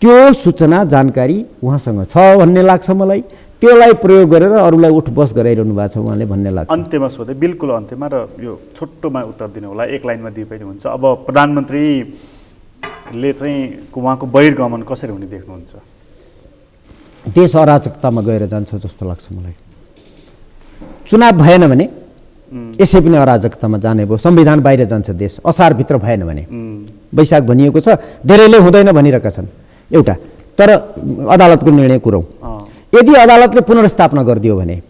त्यो सूचना जानकारी उहाँसँग छ भन्ने लाग्छ मलाई। त्यसलाई प्रयोग गरेर अरूलाई उठबस गराइरहनु भएको छ उहाँले भन्ने लाग्छ। अन्त्यमा सोधे, बिल्कुल अन्त्यमा, र यो छोटोमा उत्तर दिनु होला, एक लाइनमा दिए पनि हुन्छ। अब प्रधानमन्त्रीले चाहिँ उहाँको बहिर्गमन कसरी हुने देख्नुहुन्छ? देश अराजकतामा गएर जान्छ जस्तो लाग्छ मलाई। चुनाव भएन भने यसै पनि अराजकतामा जाने भयो। संविधान बाहिर जान्छ देश, असारभित्र भएन भने। वैशाख भनिएको छ, धेरैले हुँदैन भनिरहेका छन् एउटा। तर अदालतको निर्णय कुरौँ, यदि अदालतले पुनर्स्थापना गरिदियो भने,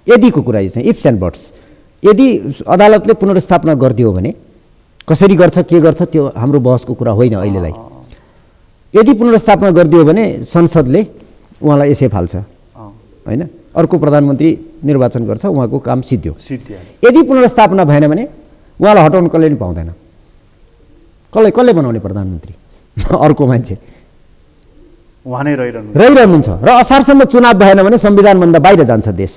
यदिको कुरा यो चाहिँ इफ्स एन्ड बट्स, यदि अदालतले पुनर्स्थापना गरिदियो भने कसरी गर्छ के गर्छ त्यो हाम्रो बहसको कुरा होइन अहिलेलाई। यदि पुनर्स्थापना गरिदियो भने संसदले उहाँलाई यसै फाल्छ होइन, अर्को प्रधानमन्त्री निर्वाचन गर्छ, उहाँको काम सिद्धियो। यदि पुनर्स्थापना भएन भने उहाँलाई हटाउन कसले पनि पाउँदैन। कसले बनाउने प्रधानमन्त्री? अर्को मान्छे उहाँ नै रहिरहनुहुन्छ। र असारसम्म चुनाव भएन भने संविधानभन्दा बाहिर जान्छ देश।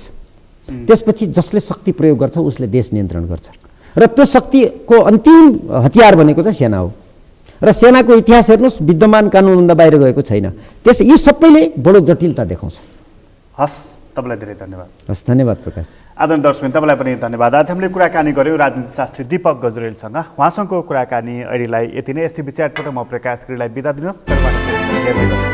त्यसपछि जसले शक्ति प्रयोग गर्छ उसले देश नियन्त्रण गर्छ। र त्यो शक्तिको अन्तिम हतियार भनेको चाहिँ सेना हो। र सेनाको इतिहास हेर्नुहोस्, विद्यमान कानुनभन्दा बाहिर गएको छैन। यी सबैले बडो जटिलता देखाउँछ। हस्, तपाईँलाई धेरै धन्यवाद। हस्, धन्यवाद प्रकाश। आदरणीय दर्शक, तपाईँलाई पनि धन्यवाद। आज हामीले कुराकानी गऱ्यौँ राजनीतिशास्त्री दीपक गजुरेलसँग। उहाँसँगको कुराकानी अहिलेलाई यति नै। एसटिभी च्याटबाट म प्रकाश गिरीलाई बिदा दिनुहोस्।